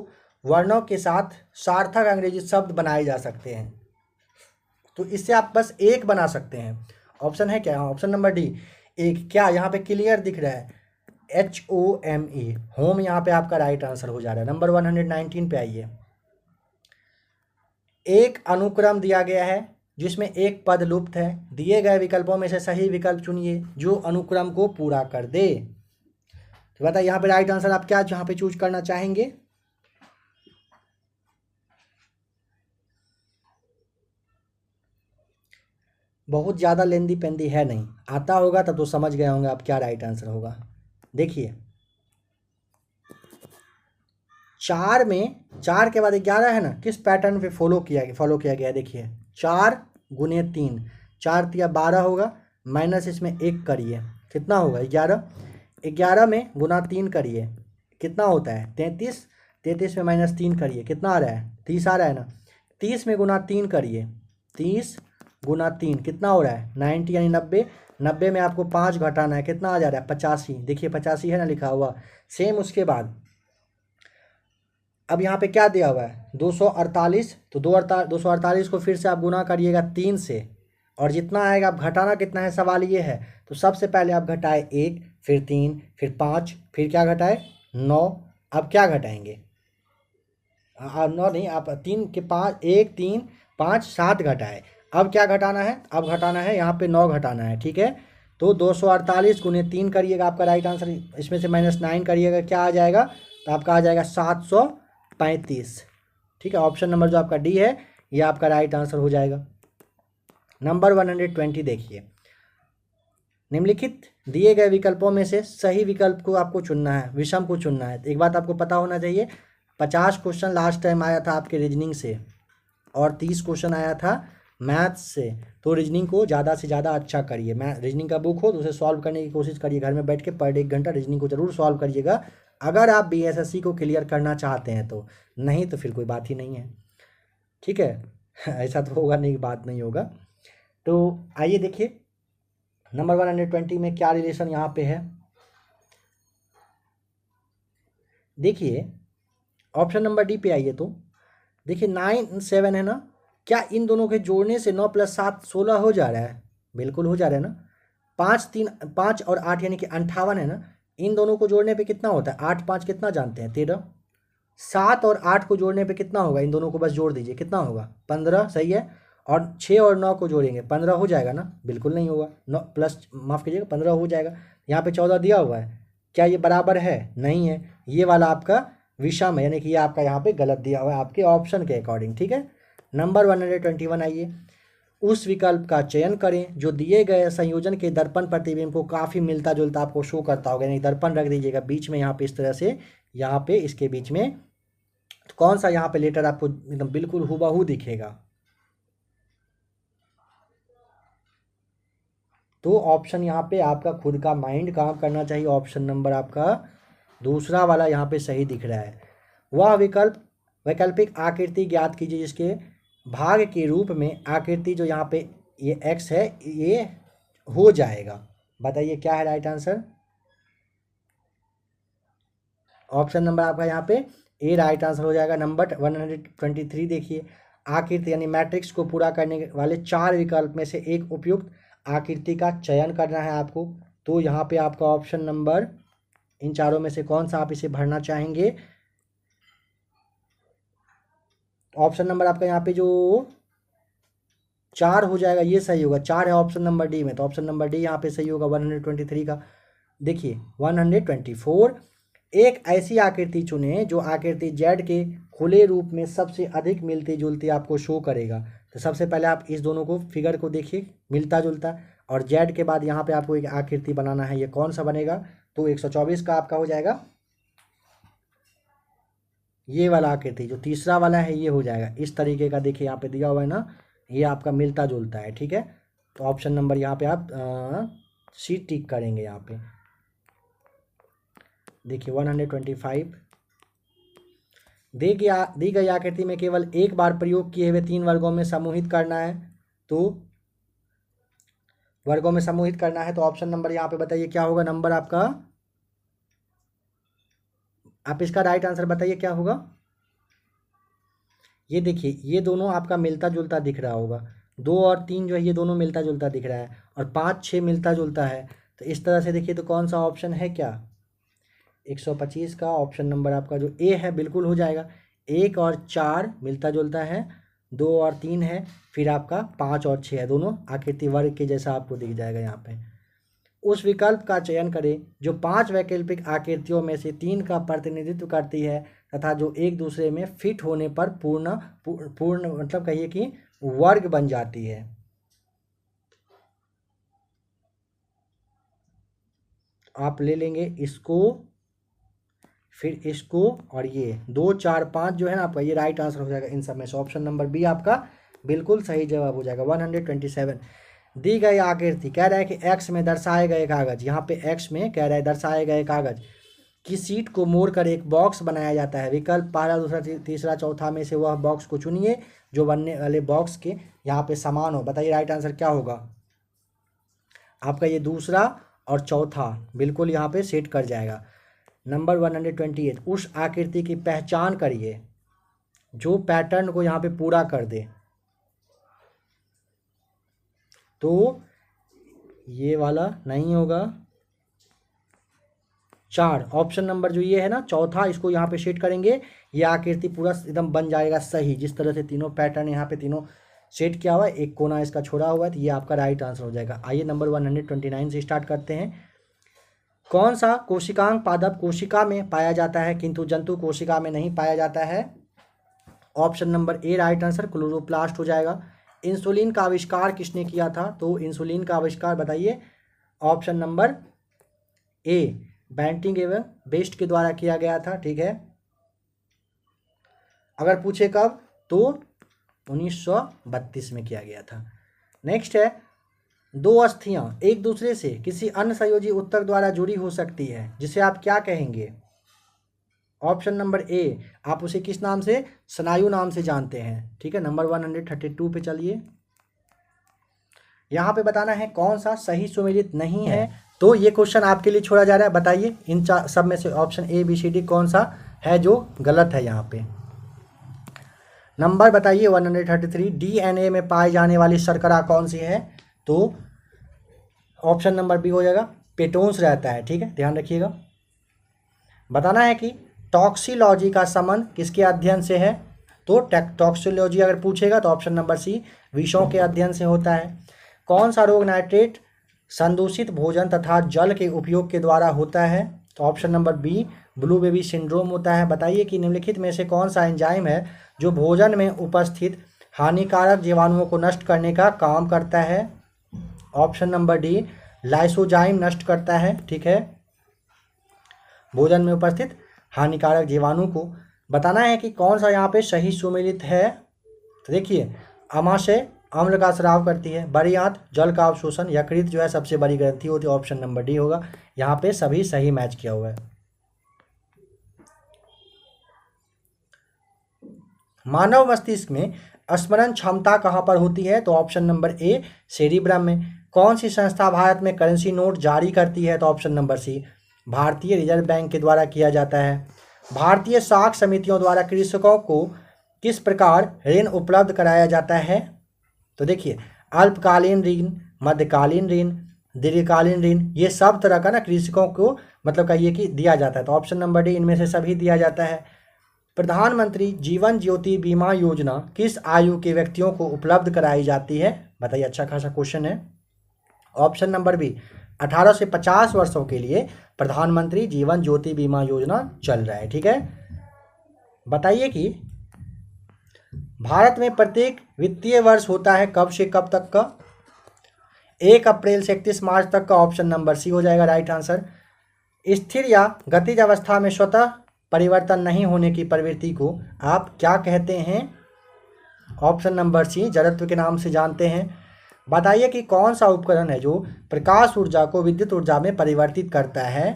वर्णों के साथ सार्थक अंग्रेजी शब्द बनाए जा सकते हैं। तो इससे आप बस एक बना सकते हैं। ऑप्शन है क्या, ऑप्शन नंबर डी, एक। क्या यहाँ पे क्लियर दिख रहा है, HOME, होम यहाँ पे आपका राइट आंसर हो जा रहा है। नंबर 119 पे आइए। एक अनुक्रम दिया गया है जिसमें एक पद लुप्त है, दिए गए विकल्पों में से सही विकल्प चुनिए जो अनुक्रम को पूरा कर दे। तो बताइए यहाँ पे राइट आंसर आप क्या यहाँ पे चूज करना चाहेंगे। बहुत ज़्यादा लेंदी पेंदी है नहीं, आता होगा तब तो समझ गए होंगे आप क्या राइट आंसर होगा। देखिए 4 में 4 के बाद 11 है ना, किस पैटर्न पे फॉलो किया गया है। देखिए 4 × 3, 4 × 12 होगा, माइनस इसमें 1 करिए, कितना होगा 11। 11 में गुना 3 करिए, कितना होता है 33। 33 में -3 करिए, कितना आ रहा है 30 आ रहा है ना। 30 में गुना 3 करिए, 30 × 3 कितना हो रहा है 90 यानी 90। 90 में आपको 5 घटाना है, कितना आ जा रहा है 85। देखिए 85 है ना लिखा हुआ। सेम उसके बाद अब यहाँ पे क्या दिया हुआ है 248, तो 248 को फिर से आप गुना करिएगा 3 से, और जितना आएगा आप घटाना कितना है, सवाल ये है। तो सबसे पहले आप घटाए 1, फिर 3, फिर 5, फिर क्या घटाए 9। अब क्या घटाएंगे, 9 नहीं, आप 3 के 5, 1 3 5 7 घटाए। अब क्या घटाना है, अब घटाना है यहाँ पे 9 घटाना है। ठीक है, तो 248 × 3 करिएगा, आपका राइट आंसर। इसमें से -9 करिएगा, क्या आ जाएगा, तो आपका आ जाएगा 735। ठीक है, ऑप्शन नंबर जो आपका डी है ये आपका राइट आंसर हो जाएगा। नंबर 120 देखिए, निम्नलिखित दिए गए विकल्पों में से सही विकल्प को आपको चुनना है, विषम को चुनना है। एक बात आपको पता होना चाहिए, 50 क्वेश्चन लास्ट टाइम आया था आपके रीजनिंग से और 30 क्वेश्चन आया था मैथ्स से। तो रीजनिंग को ज़्यादा से ज़्यादा अच्छा करिए। मैं रीजनिंग का बुक हो तो उसे सॉल्व करने की कोशिश करिए, घर में बैठ के पर डे 1 घंटा रीजनिंग को जरूर सॉल्व करिएगा, अगर आप BSSC को क्लियर करना चाहते हैं तो। नहीं तो फिर कोई बात ही नहीं है। ठीक है ऐसा तो होगा नहीं, बात नहीं होगा। तो आइए देखिए नंबर 120 में क्या रिलेशन यहाँ पे है। देखिए ऑप्शन नंबर डी पे आइए। तो देखिए 9 7 है ना, क्या इन दोनों के जोड़ने से 9 + 7 16 हो जा रहा है, बिल्कुल हो जा रहा है ना। 5 और 8 यानी कि 58 है ना, इन दोनों को जोड़ने पे कितना होता है, 8 5 कितना जानते हैं 13। 7 और 8 को जोड़ने पे कितना होगा, इन दोनों को बस जोड़ दीजिए, कितना होगा 15, सही है। और 6 और 9 को जोड़ेंगे 15 हो जाएगा ना, बिल्कुल नहीं होगा। 9 प्लस माफ़ कीजिएगा 15 हो जाएगा। यहाँ पे 14 दिया हुआ है, क्या ये बराबर है, नहीं है। ये वाला आपका विषम है, यानी कि ये आपका यहाँ पे गलत दिया हुआ है आपके ऑप्शन के अकॉर्डिंग। ठीक है, नंबर 121 आइए। उस विकल्प का चयन करें जो दिए गए संयोजन के दर्पण प्रतिबिंब को काफ़ी मिलता जुलता आपको शो करता होगा। यानी दर्पण रख दीजिएगा बीच में, यहाँ पे इस तरह से, यहाँ पे इसके बीच में। तो कौन सा यहाँ पे लेटर आपको एकदम बिल्कुल हूबहू दिखेगा, तो ऑप्शन यहाँ पे आपका खुद का माइंड काम करना चाहिए। ऑप्शन नंबर आपका दूसरा वाला यहाँ पे सही दिख रहा है। वह वैकल्पिक आकृति ज्ञात कीजिए जिसके भाग के रूप में आकृति जो यहाँ पे ये एक्स है ये हो जाएगा। बताइए क्या है राइट आंसर। ऑप्शन नंबर आपका यहाँ पे ए राइट आंसर हो जाएगा। नंबर 123 देखिए, आकृति यानी मैट्रिक्स को पूरा करने वाले 4 विकल्प में से एक उपयुक्त आकृति का चयन करना है आपको। तो यहाँ पे आपका ऑप्शन नंबर इन चारों में से कौन सा आप इसे भरना चाहेंगे। ऑप्शन नंबर आपका यहाँ पे जो 4 हो जाएगा ये सही होगा। 4 है ऑप्शन नंबर डी में, तो ऑप्शन नंबर डी यहाँ पे सही होगा 123 का। देखिए 124, एक ऐसी आकृति चुने जो आकृति जेड के खुले रूप में सबसे अधिक मिलती जुलती आपको शो करेगा। तो सबसे पहले आप इस दोनों को फिगर को देखिए, मिलता जुलता, और जेड के बाद यहाँ पे आपको एक आकृति बनाना है। ये कौन सा बनेगा, तो 124 का आपका हो जाएगा ये वाला आकृति, जो तीसरा वाला है ये हो जाएगा। इस तरीके का देखिए यहाँ पे दिया हुआ है ना, ये आपका मिलता जुलता है। ठीक है, तो ऑप्शन नंबर यहाँ पे आप सी टिक करेंगे। यहाँ पे देखिए 125, दी गई आकृति में केवल एक बार प्रयोग किए हुए 3 वर्गों में समूहित करना है। तो वर्गों में समूहित करना है, तो ऑप्शन नंबर यहाँ पे बताइए क्या होगा नंबर आपका। आप इसका राइट आंसर बताइए क्या होगा। ये देखिए ये दोनों आपका मिलता जुलता दिख रहा होगा, 2 और 3 जो है ये दोनों मिलता जुलता दिख रहा है, और 5 6 मिलता जुलता है। तो इस तरह से देखिए तो कौन सा ऑप्शन है क्या, 125 का ऑप्शन नंबर आपका जो ए है बिल्कुल हो जाएगा। 1 और 4 मिलता जुलता है, 2 और 3 है, फिर आपका 5 और 6 है, दोनों आकृति वर्ग के जैसा आपको दिख जाएगा यहाँ पे। उस विकल्प का चयन करें जो 5 वैकल्पिक आकृतियों में से 3 का प्रतिनिधित्व करती है तथा जो एक दूसरे में फिट होने पर पूर्ण मतलब कहिए कि वर्ग बन जाती है। आप ले लेंगे इसको, फिर इसको, और ये 2 4 5 जो है ना आपका ये राइट आंसर हो जाएगा इन सब में से। ऑप्शन नंबर बी आपका बिल्कुल सही जवाब हो जाएगा। 127, दी गई आकृति कह रहा है कि एक्स में दर्शाए गए कागज, यहाँ पे एक्स में कह रहा है दर्शाए गए कागज की सीट को मोड़कर एक बॉक्स बनाया जाता है। विकल्प पहला दूसरा तीसरा चौथा में से वह बॉक्स को चुनिए जो बनने वाले बॉक्स के यहाँ पे समान हो। बताइए राइट आंसर क्या होगा आपका। ये दूसरा और चौथा बिल्कुल यहाँ पे सेट कर जाएगा। नंबर 128, उस आकृति की पहचान करिए जो पैटर्न को यहाँ पे पूरा कर दे। तो ये वाला नहीं होगा। 4 ऑप्शन नंबर जो ये है ना चौथा, इसको यहाँ पे सेट करेंगे, ये आकृति पूरा एकदम बन जाएगा सही। जिस तरह से तीनों पैटर्न यहाँ पे तीनों सेट किया हुआ है, एक कोना इसका छोड़ा हुआ है, तो ये आपका राइट आंसर हो जाएगा। आइए नंबर 129 से स्टार्ट करते हैं। कौन सा कोशिकांग पादप कोशिका में पाया जाता है किंतु जंतु कोशिका में नहीं पाया जाता है। Option number A right answer chloroplast हो जाएगा। इंसुलिन का आविष्कार किसने किया था, तो इंसुलिन का आविष्कार बताइए। ऑप्शन नंबर ए बैंटिंग एवं बेस्ट के द्वारा किया गया था। ठीक है, अगर पूछे कब, तो 1932 में किया गया था। नेक्स्ट है, 2 अस्थियां एक दूसरे से किसी अन्य संयोजी उत्तक द्वारा जुड़ी हो सकती है जिसे आप क्या कहेंगे। ऑप्शन नंबर ए, आप उसे किस नाम से, स्नायु नाम से जानते हैं। ठीक है, नंबर 132 पे चलिए। यहाँ पे बताना है कौन सा सही सुमेलित नहीं है। तो ये क्वेश्चन आपके लिए छोड़ा जा रहा है। बताइए इन सब में से option A B C D कौन सा है जो गलत है। यहाँ पे नंबर बताइए 133, डीएनए में पाई जाने वाली शर्करा कौन सी है। तो ऑप्शन नंबर बी हो जाएगा, पेटोन्स रहता है। ठीक है, ध्यान रखिएगा। बताना है कि टॉक्सिलॉजी का संबंध किसके अध्ययन से है। तो टॉक्सिलॉजी अगर पूछेगा तो ऑप्शन नंबर सी विषों के अध्ययन से होता है। कौन सा रोग नाइट्रेट संदूषित भोजन तथा जल के उपयोग के द्वारा होता है। तो option number B blue baby syndrome होता है। बताइए कि निम्नलिखित में से कौन सा एंजाइम है जो भोजन में उपस्थित हानिकारक जीवाणुओं को नष्ट करने का काम करता है। ऑप्शन नंबर डी लाइसोजाइम नष्ट करता है। ठीक है, भोजन में उपस्थित हानिकारक जीवाणु को। बताना है कि कौन सा यहाँ पे सही सुमेलित है। तो देखिए अम्ल का स्राव करती है, बड़ी आंत जल का अवशोषण, यकृत जो है सबसे बड़ी ग्रंथि होती है, ऑप्शन नंबर डी होगा। यहाँ पे सभी सही मैच किया हुआ है। मानव मस्तिष्क में स्मरण क्षमता कहाँ पर होती है, तो ऑप्शन नंबर ए सेरिब्रम में। कौन सी संस्था भारत में करेंसी नोट जारी करती है, तो ऑप्शन नंबर सी भारतीय रिजर्व बैंक के द्वारा किया जाता है। भारतीय साख समितियों द्वारा कृषकों को किस प्रकार ऋण उपलब्ध कराया जाता है, तो देखिए अल्पकालीन ऋण, मध्यकालीन ऋण, दीर्घकालीन ऋण, ये सब तरह का ना कृषकों को मतलब कहिए कि दिया जाता है। तो ऑप्शन नंबर डी इनमें से सभी दिया जाता है। प्रधानमंत्री जीवन ज्योति बीमा योजना किस आयु के व्यक्तियों को उपलब्ध कराई जाती है, बताइए, अच्छा खासा क्वेश्चन है। ऑप्शन नंबर बी 18 से 50 वर्षों के लिए प्रधानमंत्री जीवन ज्योति बीमा योजना चल रहा है। ठीक है, बताइए कि भारत में प्रत्येक वित्तीय वर्ष होता है कब से कब तक का, 1 अप्रैल से 31 मार्च तक का, ऑप्शन नंबर सी हो जाएगा राइट आंसर। स्थिर या गतिज अवस्था में स्वतः परिवर्तन नहीं होने की प्रवृत्ति को आप क्या कहते हैं, ऑप्शन नंबर सी जड़त्व के नाम से जानते हैं। बताइए कि कौन सा उपकरण है जो प्रकाश ऊर्जा को विद्युत ऊर्जा में परिवर्तित करता है,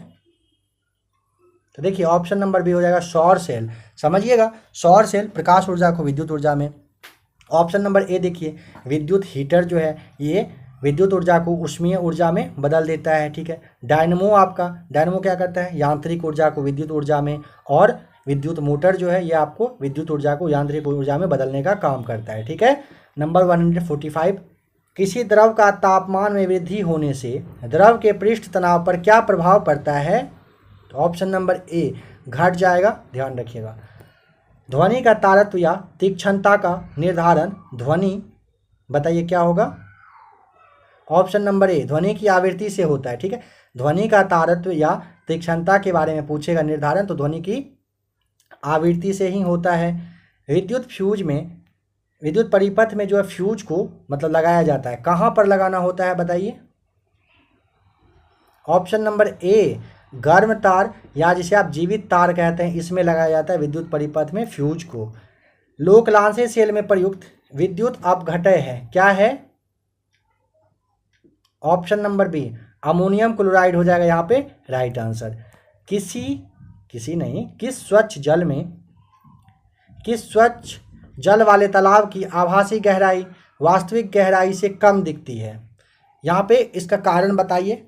तो देखिए ऑप्शन नंबर बी हो जाएगा सौर सेल। समझिएगा, सौर सेल प्रकाश ऊर्जा को विद्युत ऊर्जा में। ऑप्शन नंबर ए देखिए विद्युत हीटर जो है ये विद्युत ऊर्जा को ऊष्मीय ऊर्जा में बदल देता है। ठीक है, डायनमो क्या करता है, यांत्रिक ऊर्जा को विद्युत ऊर्जा में, और विद्युत मोटर जो है ये आपको विद्युत ऊर्जा को यांत्रिक ऊर्जा में बदलने का काम करता है। ठीक है, नंबर 145, किसी द्रव का तापमान में वृद्धि होने से द्रव के पृष्ठ तनाव पर क्या प्रभाव पड़ता है, तो ऑप्शन नंबर ए घट जाएगा, ध्यान रखिएगा। ध्वनि का तारत्व या तीक्ष्णता का निर्धारण ध्वनि, बताइए क्या होगा, ऑप्शन नंबर ए ध्वनि की आवृत्ति से होता है। ठीक है, ध्वनि का तारत्व या तीक्ष्णता के बारे में पूछेगा निर्धारण, तो ध्वनि की आवृत्ति से ही होता है। विद्युत फ्यूज में, विद्युत परिपथ में जो है फ्यूज को मतलब लगाया जाता है, कहाँ पर लगाना होता है बताइए, ऑप्शन नंबर ए गर्म तार या जिसे आप जीवित तार कहते हैं इसमें लगाया जाता है विद्युत परिपथ में फ्यूज को। लोकलांसी सेल में प्रयुक्त विद्युत अपघटय है, क्या है, option number B ammonium chloride हो जाएगा यहाँ पे राइट आंसर। किस स्वच्छ जल वाले तालाब की आभासी गहराई वास्तविक गहराई से कम दिखती है, यहाँ पे इसका कारण बताइए,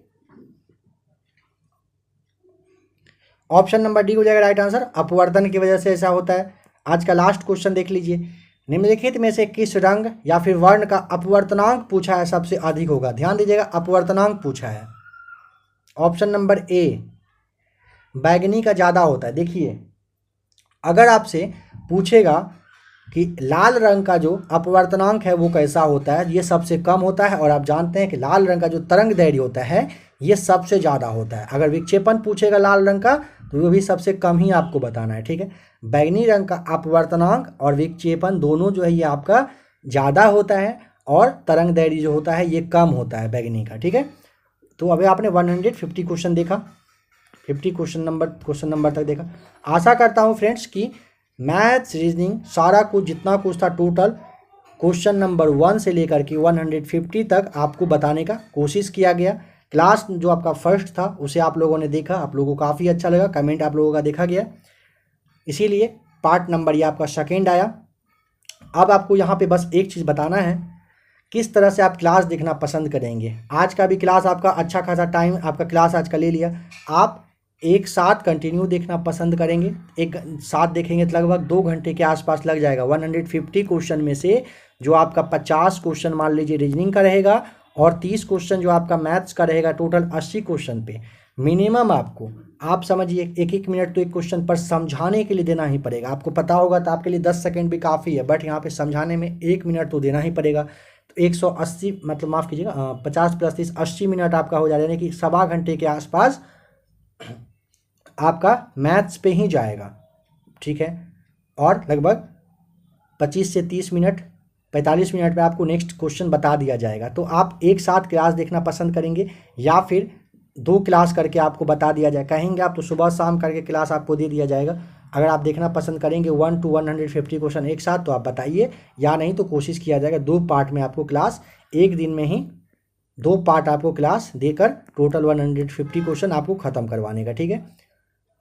ऑप्शन नंबर डी हो जाएगा राइट आंसर, अपवर्तन की वजह से ऐसा होता है। आज का लास्ट क्वेश्चन देख लीजिए, निम्नलिखित में से किस रंग या फिर वर्ण का अपवर्तनांक पूछा है सबसे अधिक होगा, ध्यान दीजिएगा अपवर्तनांक पूछा है। ऑप्शन नंबर ए बैगनी का ज़्यादा होता है। देखिए अगर आपसे पूछेगा कि लाल रंग का जो अपवर्तनांक है वो कैसा होता है, ये सबसे कम होता है, और आप जानते हैं कि लाल रंग का जो तरंग दैर्घ्य होता है ये सबसे ज़्यादा होता है। अगर विक्षेपण पूछेगा लाल रंग का तो वो भी सबसे कम ही आपको बताना है। ठीक है, बैगनी रंग का अपवर्तनांक और विक्षेपण दोनों जो है ये आपका ज़्यादा होता है, और तरंग दैर्घ्य जो होता है ये कम होता है बैगनी का। ठीक है, तो अभी आपने 150 क्वेश्चन देखा, 50 क्वेश्चन नंबर तक देखा। आशा करता हूँ फ्रेंड्स कि मैथ्स रीजनिंग सारा कुछ जितना कुछ था टोटल क्वेश्चन नंबर 1 से लेकर के 150 तक आपको बताने का कोशिश किया गया। क्लास जो आपका फर्स्ट था उसे आप लोगों ने देखा, आप लोगों को काफ़ी अच्छा लगा, कमेंट आप लोगों का देखा गया, इसीलिए पार्ट नंबर ये आपका सेकेंड आया। अब आपको यहाँ पे बस एक चीज़ बताना है, किस तरह से आप क्लास देखना पसंद करेंगे। आज का भी क्लास आपका अच्छा खासा टाइम आपका क्लास आज का ले लिया, आप एक साथ कंटिन्यू देखना पसंद करेंगे, एक साथ देखेंगे तो लगभग 2 घंटे के आसपास लग जाएगा। 150 क्वेश्चन में से जो आपका 50 क्वेश्चन मान लीजिए रीजनिंग का रहेगा, और 30 क्वेश्चन जो आपका मैथ्स का रहेगा, टोटल 80 क्वेश्चन पे मिनिमम आपको, आप समझिए 1-1 मिनट तो एक क्वेश्चन पर समझाने के लिए देना ही पड़ेगा। आपको पता होगा तो आपके लिए 10 सेकंड भी काफ़ी है, बट यहाँ पे समझाने में 1 मिनट तो देना ही पड़ेगा। तो 180 मतलब माफ़ कीजिएगा 50 + 30 80 मिनट आपका हो जाएगा, यानी कि 1.25 घंटे के आसपास आपका मैथ्स पे ही जाएगा। ठीक है, और लगभग 25 से 30 मिनट 45 मिनट में आपको नेक्स्ट क्वेश्चन बता दिया जाएगा। तो आप एक साथ क्लास देखना पसंद करेंगे या फिर 2 क्लास करके आपको बता दिया जाए, कहेंगे आप तो सुबह शाम करके क्लास आपको दे दिया जाएगा। अगर आप देखना पसंद करेंगे 1 to 150 क्वेश्चन एक साथ तो आप बताइए, या नहीं तो कोशिश किया जाएगा 2 पार्ट में आपको क्लास, एक दिन में ही 2 पार्ट आपको क्लास देकर टोटल 150 क्वेश्चन आपको ख़त्म करवाने का। ठीक है,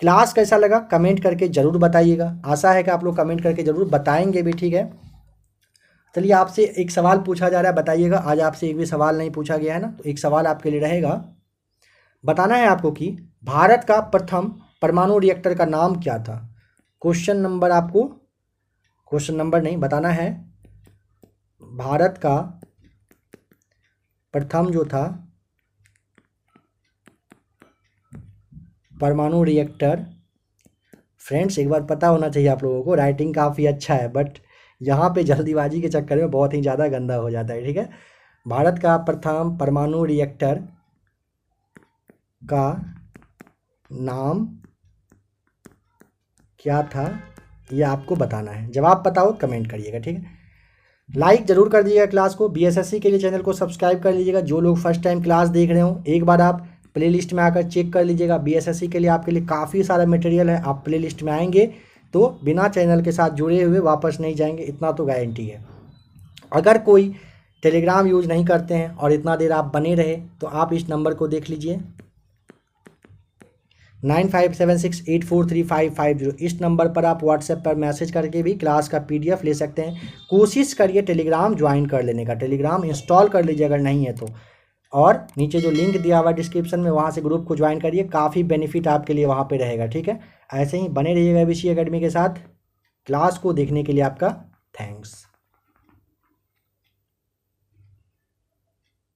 क्लास कैसा लगा कमेंट करके ज़रूर बताइएगा। आशा है कि आप लोग कमेंट करके ज़रूर बताएंगे भी। ठीक है, चलिए आपसे एक सवाल पूछा जा रहा है, बताइएगा। आज आपसे एक भी सवाल नहीं पूछा गया है ना, तो एक सवाल आपके लिए रहेगा, बताना है आपको कि भारत का प्रथम परमाणु रिएक्टर का नाम क्या था। क्वेश्चन नंबर आपको, क्वेश्चन नंबर नहीं बताना है, भारत का प्रथम जो था परमाणु रिएक्टर, फ्रेंड्स एक बार पता होना चाहिए आप लोगों को, राइटिंग काफ़ी अच्छा है बट यहाँ पे जल्दीबाजी के चक्कर में बहुत ही ज़्यादा गंदा हो जाता है। ठीक है, भारत का प्रथम परमाणु रिएक्टर का नाम क्या था, ये आपको बताना है। जवाब पता हो कमेंट करिएगा। ठीक है, लाइक ज़रूर कर दीजिएगा क्लास को, बीएसएससी के लिए चैनल को सब्सक्राइब कर लीजिएगा। जो लोग फर्स्ट टाइम क्लास देख रहे हो एक बार आप प्लेलिस्ट में आकर चेक कर लीजिएगा। बीएसएससी के लिए आपके लिए काफ़ी सारा मटेरियल है, आप प्लेलिस्ट में आएंगे तो बिना चैनल के साथ जुड़े हुए वापस नहीं जाएंगे, इतना तो गारंटी है। अगर कोई टेलीग्राम यूज़ नहीं करते हैं और इतना देर आप बने रहे तो आप इस नंबर को देख लीजिए 9576843550। इस नंबर पर आप व्हाट्सएप पर मैसेज करके भी क्लास का पीडीएफ ले सकते हैं। कोशिश करिए टेलीग्राम ज्वाइन कर लेने का, टेलीग्राम इंस्टॉल कर लीजिए अगर नहीं है तो, और नीचे जो लिंक दिया हुआ डिस्क्रिप्शन में वहाँ से ग्रुप को ज्वाइन करिए, काफ़ी बेनिफिट आपके लिए वहाँ पे रहेगा। ठीक है, ऐसे ही बने रहिएगा एबीसी एकेडमी के साथ। क्लास को देखने के लिए आपका थैंक्स।